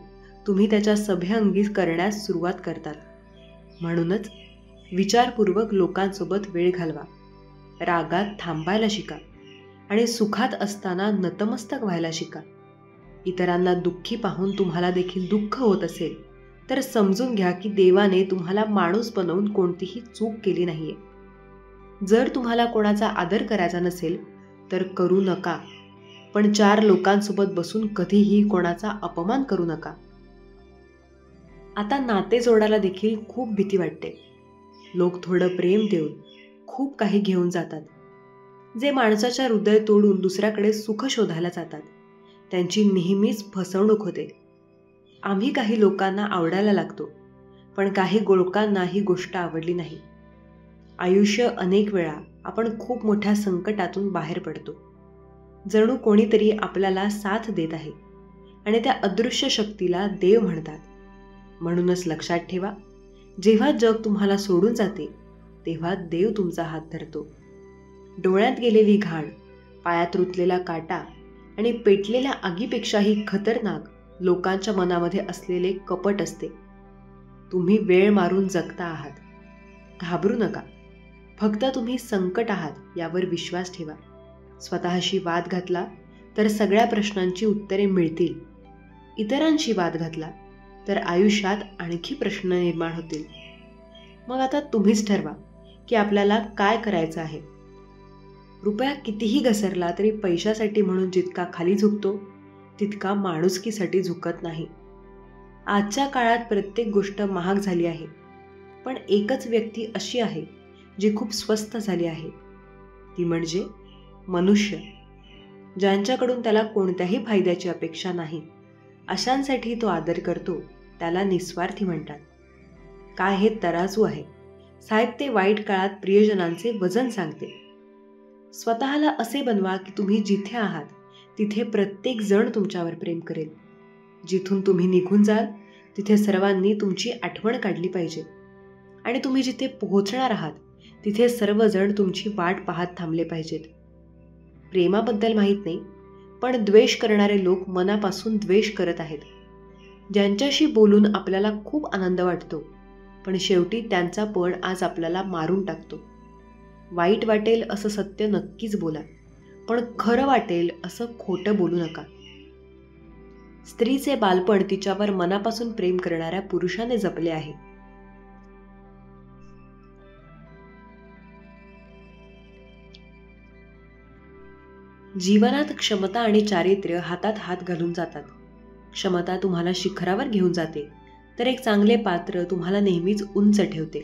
तुम्ही त्याच्या सभ्यअंगी करण्यास सुरुवात करतात. म्हणूनच विचारपूर्वक लोकांसोबत वेळ घालवा. रागात थांबायला शिका आणि सुखात असताना नतमस्तक व्हायला शिका. इतरांना दुःखी पाहून तुम्हाला देखील दुःख होत असेल तर समजून घ्या की देवाने तुम्हाला माणूस बनवून कोणतीही चूक केली नाहीये. जर तुम्हाला कोणाचा आदर करायचा नसेल तर करू नका, पण 4 लोकांसोबत बसून कधीही कोणाचा अपमान करू नका. आता नाते जोडायला देखील खूप भीती वाटते. लोक थोडं प्रेम देऊन खूप काही घेऊन जातात. जे माणसाच्या हृदय तोडून दुसऱ्याकडे सुख शोधायला जातात त्यांची नेहमीच फसवणूक होते. आम्ही काही लोकांना आवडायला लागतो, पण काही लोकांना ही गोष्ट आवडली नाही. आयुष्य अनेक वेळा आपण खूप मोठ्या संकटातून बाहेर पडतो. जणू कोणीतरी आपल्याला साथ देत आहे आणि त्या अदृश्य शक्तीला देव म्हणतात. म्हणूनच लक्षात ठेवा, जेव्हा जग तुम्हाला सोडून जाते तेव्हा देव तुमचा हात धरतो. डोळ्यात गेलेली घाण, पायात रुतलेला काटा आणि पेटलेल्या आगीपेक्षाही खतरनाक लोकांच्या मनामध्ये असलेले कपट असते. तुम्ही वेळ मारून जगता आहात. घाबरू नका. फक्त तुम्ही संकट आहात यावर विश्वास ठेवा. स्वतःशी वाद घातला तर सगळ्या प्रश्नांची उत्तरे मिळतील. इतरांशी वाद घातला तर आयुष्यात आणखी प्रश्न निर्माण होतील. मग आता तुम्हीच ठरवा की आपल्याला काय करायचं आहे. रुपया कितीही घसरला तरी पैशासाठी म्हणून जितका खाली झुकतो तितका माणुसकीसाठी झुकत नाही. आजच्या काळात प्रत्येक गोष्ट महाग झाली आहे, पण एकच व्यक्ती अशी आहे जी खूप स्वस्त झाली आहे. ती म्हणजे मनुष्य. ज्यांच्याकडून त्याला कोणत्याही फायद्याची अपेक्षा नाही अशांसाठी तो आदर करतो त्याला निस्वार्थी म्हणतात. काय हे तराजू आहे. साहेब ते वाईट काळात प्रियजनांचे वजन सांगते. स्वतःला असे बनवा की तुम्ही जिथे आहात तिथे प्रत्येक जण तुमच्यावर प्रेम करेल. जिथून तुम्ही निघून जाल तिथे सर्वांनी तुमची आठवण काढली पाहिजे आणि तुम्ही जिथे पोहोचणार आहात तिथे सर्वजण तुमची वाट पाहत थांबले पाहिजेत. प्रेमाबद्दल माहीत नाही, पण द्वेष करणारे लोक मनापासून द्वेष करत आहेत. ज्यांच्याशी बोलून आपल्याला खूप आनंद वाटतो पण शेवटी त्यांचा पण आज आपल्याला मारून टाकतो. वाईट वाटेल असं सत्य नक्कीच बोला, पण खरं वाटेल असं खोटं बोलू नका. स्त्रीचे बालपण तिच्यावर मनापासून प्रेम करणाऱ्या पुरुषाने जपले आहे. जीवनात क्षमता आणि चारित्र्य हातात हात घालून जातात. क्षमता तुम्हाला शिखरावर घेऊन जाते तर एक चांगले पात्र तुम्हाला नेहमीच उंच ठेवते.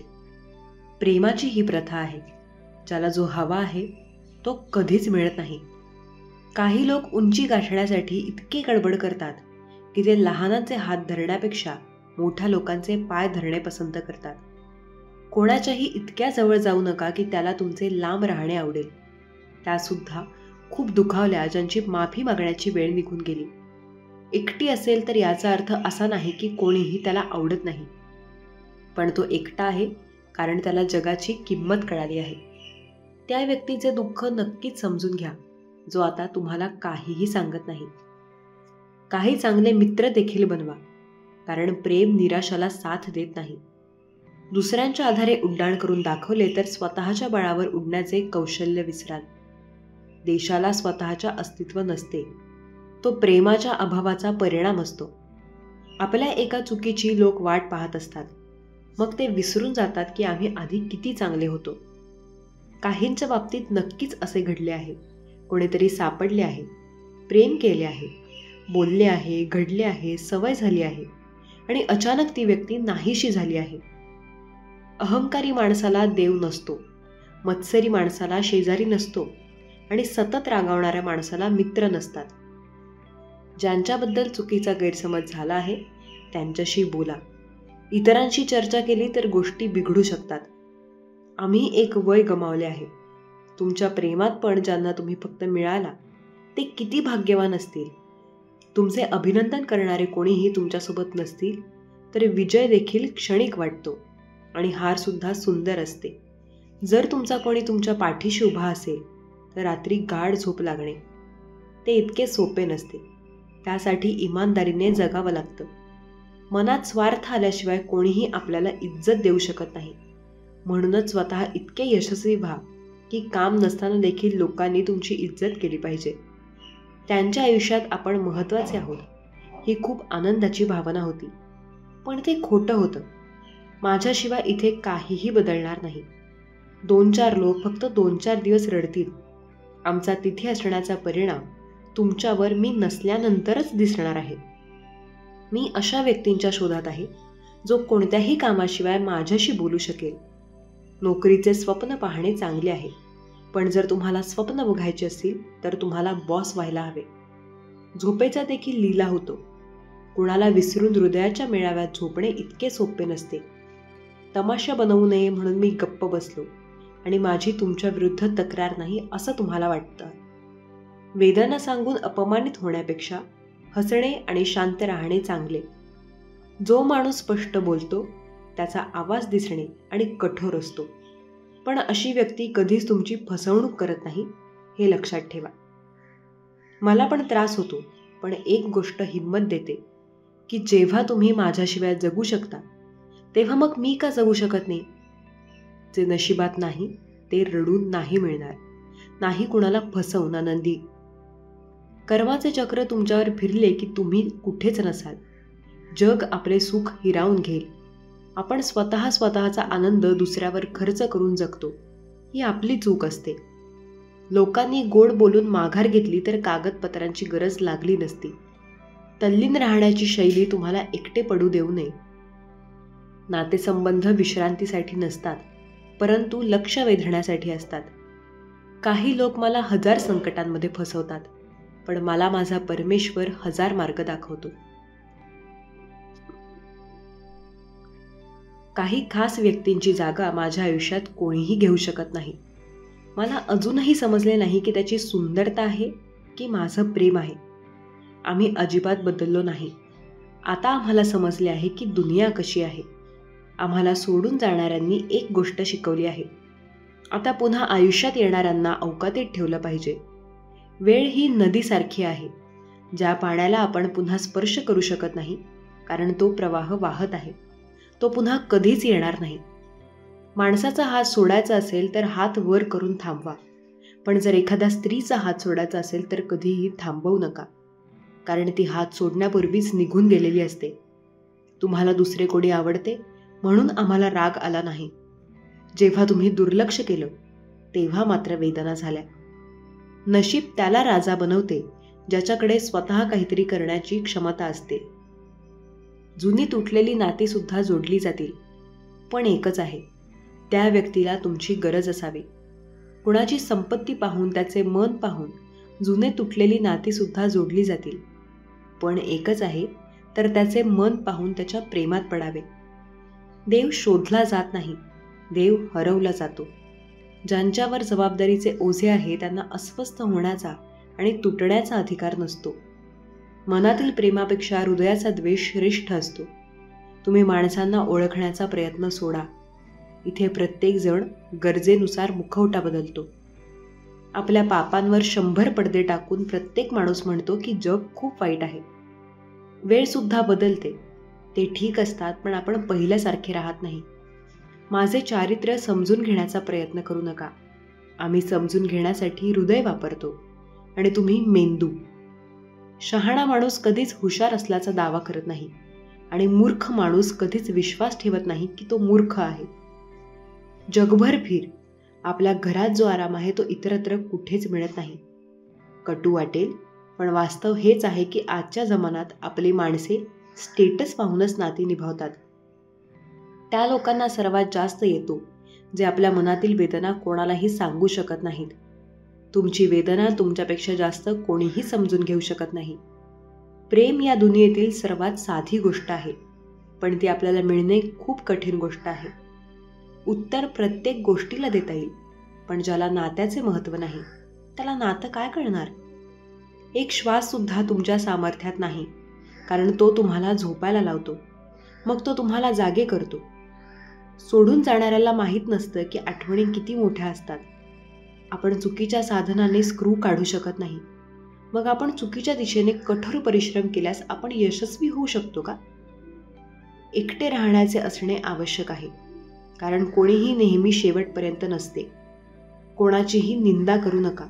प्रेमाची ही प्रथा आहे. ज्याला जो हवा आहे तो कधीच मिळत नाही. काही लोक उंची गाठण्यासाठी इतके गडबड करतात की ते लहानाचे हात धरण्यापेक्षा मोठ्या लोकांचे पाय धरणे पसंत करतात. कोणाच्याही इतक्या जवळ जाऊ नका की त्याला तुमचे लांब राहणे आवडेल. त्यासुद्धा खूप दुखावल्या ज्यांची माफी मागण्याची वेळ निघून गेली. एकटी असेल तर याचा अर्थ असा नाही की कोणीही त्याला आवडत नाही, पण तो एकटा आहे कारण त्याला जगाची किंमत कळाली आहे. त्या व्यक्तीचे दुःख नक्कीच समजून घ्या जो आता तुम्हाला काहीही सांगत नाही. काही चांगले मित्र देखील बनवा, कारण प्रेम निराशाला साथ देत नाही. दुसऱ्यांच्या आधारे उड्डाण करून दाखवले तर स्वतःच्या बळावर उडण्याचे कौशल्य विसराल. देशाला स्वतःच्या अस्तित्व नसते, तो प्रेमाच्या अभावाचा परिणाम असतो. आपल्या एका चुकीची लोक वाट पाहत असतात, मग ते विसरून जातात की आम्ही आधी किती चांगले होतो. काहींच्या बाबतीत नक्कीच असे घडले आहे. कोणीतरी सापडले आहे, प्रेम केले आहे, बोलले आहे, घडले आहे, सवय झाली आहे आणि अचानक ती व्यक्ती नाहीशी झाली आहे. अहंकारी माणसाला देव नसतो, मत्सरी माणसाला शेजारी नसतो आणि सतत रागावणाऱ्या माणसाला मित्र नसतात. ज्यांच्याबद्दल चुकीचा गैरसमज झाला आहे त्यांच्याशी बोला. इतरांशी चर्चा केली तर गोष्टी बिघडू शकतात. आम्ही एक वय गमावले आहे. तुमच्या प्रेमात पण ज्यांना तुम्ही फक्त मिळाला ते किती भाग्यवान असतील. तुमचे अभिनंदन करणारे कोणीही तुमच्यासोबत नसतील तर विजय देखील क्षणिक वाटतो आणि हार सुद्धा सुंदर असते. जर तुमचा कोणी तुमच्या पाठीशी उभा असेल तर रात्री गाढ झोप लागणे ते इतके सोपे नसते. त्यासाठी इमानदारीने जगावं लागतं. मनात स्वार्थ आल्याशिवाय कोणीही आपल्याला इज्जत देऊ शकत नाही. म्हणूनच स्वतः इतके यशस्वी व्हा की काम नसताना देखील लोकांनी तुमची इज्जत केली पाहिजे. त्यांच्या आयुष्यात आपण महत्त्वाचे आहोत ही खूप आनंदाची भावना होती. पण ते खोटं होतं. माझ्याशिवाय इथे काहीही बदलणार नाही. 2-4 लोक फक्त 2-4 दिवस रडतील. आमचा तिथे असण्याचा परिणाम तुमच्यावर मी नसल्यानंतरच दिसणार आहे. मी अशा व्यक्तींच्या शोधात आहे जो कोणत्याही कामाशिवाय माझ्याशी बोलू शकेल. नोकरीचे स्वप्न पाहणे चांगले आहे, पण जर तुम्हाला स्वप्न बघायचे असतील तर तुम्हाला बॉस व्हायला हवे. झोपेचा देखील लीला होतो. कुणाला विसरून हृदयाच्या मेळाव्यात झोपणे इतके सोपे नसते. तमाशा बनवू नये म्हणून मी गप्प बसलो आणि माझी तुमच्या विरुद्ध तक्रार नाही असं तुम्हाला वाटतं. वेदना सांगून अपमानित होण्यापेक्षा हसणे आणि शांत राहणे चांगले. जो माणूस स्पष्ट बोलतो त्याचा आवाज दिसणे आणि कठोर असतो, पण अशी व्यक्ती कधीच तुमची फसवणूक करत नाही हे लक्षात ठेवा. मला पण त्रास होतो, पण एक गोष्ट हिंमत देते की जेव्हा तुम्ही माझ्याशिवाय जगू शकता तेव्हा मग मी का जगू शकत नाही. जे नशिबात नाही ते रडून नाही मिळणार, नाही कुणाला फसवून आनंदी. कर्माचे चक्र तुमच्यावर फिरले की तुम्ही कुठेच नसाल. जग आपले सुख हिरावून घेईल. आपण स्वतःचा आनंद दुसऱ्यावर खर्च करून जगतो, ही आपली चूक असते. लोकांनी गोड बोलून माघार घेतली तर कागदपत्रांची गरज लागली नसती. तल्लीन राहण्याची शैली तुम्हाला एकटे पडू देऊ नये. नातेसंबंध विश्रांतीसाठी नसतात, परंतु लक्ष वेधण्यासाठी असतात. काही लोक मला 1000 संकटांमध्ये फसवतात, पण मला माझा परमेश्वर 1000 मार्ग दाखवतो. काही खास व्यक्तींची जागा माझ्या आयुष्यात कोणीही घेऊ शकत नाही. मला अजूनही समजले नाही की त्याची सुंदरता आहे की माझं प्रेम आहे. आम्ही अजिबात बदललो नाही. आता आम्हाला समजले आहे की दुनिया कशी आहे. आम्हाला सोडून जाणाऱ्यांनी एक गोष्ट शिकवली आहे. आता पुन्हा आयुष्यात येणाऱ्यांना अवकातीत ठेवलं पाहिजे. वेळ ही नदीसारखी आहे, ज्या पाण्याला आपण पुन्हा स्पर्श करू शकत नाही, कारण तो प्रवाह वाहत आहे. तो पुन्हा कधीच येणार नाही. माणसाचा हात सोडायचा असेल तर हात वर करून थांबवा, पण जर एखाद्या स्त्रीचा हात सोडायचा असेल तर कधीही थांबवू नका, कारण ती हात सोडण्यापूर्वीच निघून गेलेली असते. तुम्हाला दुसरे कोणी आवडते म्हणून आम्हाला राग आला नाही. जेव्हा तुम्ही दुर्लक्ष केलं तेव्हा मात्र वेदना झाल्या. नशीब त्याला राजा बनवते ज्याच्याकडे स्वतः काहीतरी करण्याची क्षमता असते. जुनी तुटलेली नाती सुद्धा जोडली जातील, पण एकच आहे, त्या व्यक्तीला तुमची गरज असावी. कुणाची संपत्ती पाहून, त्याचे मन पाहून जुने तुटलेली नाती सुद्धा जोडली जातील, पण एकच आहे, तर त्याचे मन पाहून त्याच्या प्रेमात पडावे. देव शोधला जात नाही, देव हरवला जातो. ज्यांच्यावर जबाबदारीचे ओझे आहे त्यांना अस्वस्थ होण्याचा आणि तुटण्याचा अधिकार नसतो. मनातील प्रेमापेक्षा हृदयाचा द्वेष श्रेष्ठ असतो. तुम्ही माणसांना ओळखण्याचा प्रयत्न सोडा. इथे प्रत्येक जण गरजेनुसार मुखवटा बदलतो. आपल्या पापांवर 100 पडदे टाकून प्रत्येक माणूस म्हणतो की जग खूप वाईट आहे. वेळ सुद्धा बदलते, ते ठीक असतात, पण आपण पहिल्यासारखे राहत नाही. माझे चारित्र्य समजून घेण्याचा प्रयत्न करू नका. आम्ही समजून घेण्यासाठी हृदय वापरतो आणि तुम्ही मेंदू. शहाणा माणूस कधीच हुशार असल्याचा दावा करत नाही आणि मूर्ख माणूस कधीच विश्वास ठेवत नाही की तो मूर्ख आहे. जगभर फिर, आपल्या घरात जो आराम आहे तो इतरत्र कुठेच मिळत नाही. कटू वाटेल, पण वास्तव हेच आहे की आजच्या जमान्यात आपली माणसे स्टेटस पाहूनच नाती निभावतात. त्या लोकांना सर्वात जास्त येतो जे आपल्या मनातील वेदना कोणालाही सांगू शकत नाहीत. तुमची वेदना तुमच्यापेक्षा जास्त कोणीही समजून घेऊ शकत नाही. प्रेम या दुनियेतील सर्वात साधी गोष्ट आहे, पण ती आपल्याला मिळणे खूप कठीण गोष्ट आहे. उत्तर प्रत्येक गोष्टीला देता येईल, पण ज्याला नात्याचे महत्त्व नाही त्याला नातं काय कळणार. एक श्वास सुद्धा तुमच्या सामर्थ्यात नाही, कारण तो तुम्हाला झोपायला लावतो, मग तो तुम्हाला जागे करतो. सोडून जाणाऱ्याला माहीत नसतं की आठवणी किती मोठ्या असतात. आपण चुकीच्या साधनाने स्क्रू काढू शकत नाही, मग आपण चुकीच्या दिशेने कठोर परिश्रम केल्यास आपण यशस्वी होऊ शकतो का? एकटे राहण्याचे असणे आवश्यक आहे, कारण कोणीही नेहमी शेवटपर्यंत नसते. कोणाचीही निंदा करू नका.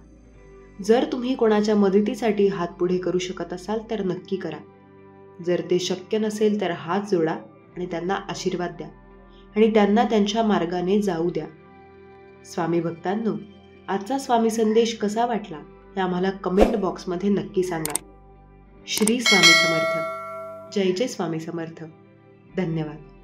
जर तुम्ही कोणाच्या मदतीसाठी हात पुढे करू शकत असाल तर नक्की करा. जर ते शक्य नसेल तर हात जोडा आणि त्यांना आशीर्वाद द्या आणि त्यांना त्यांच्या मार्गाने जाऊ द्या. स्वामी भक्तांनो, आजचा स्वामी संदेश कसा वाटला हे आम्हाला कमेंट बॉक्समध्ये नक्की सांगा. श्री स्वामी समर्थ. जय जय स्वामी समर्थ. धन्यवाद.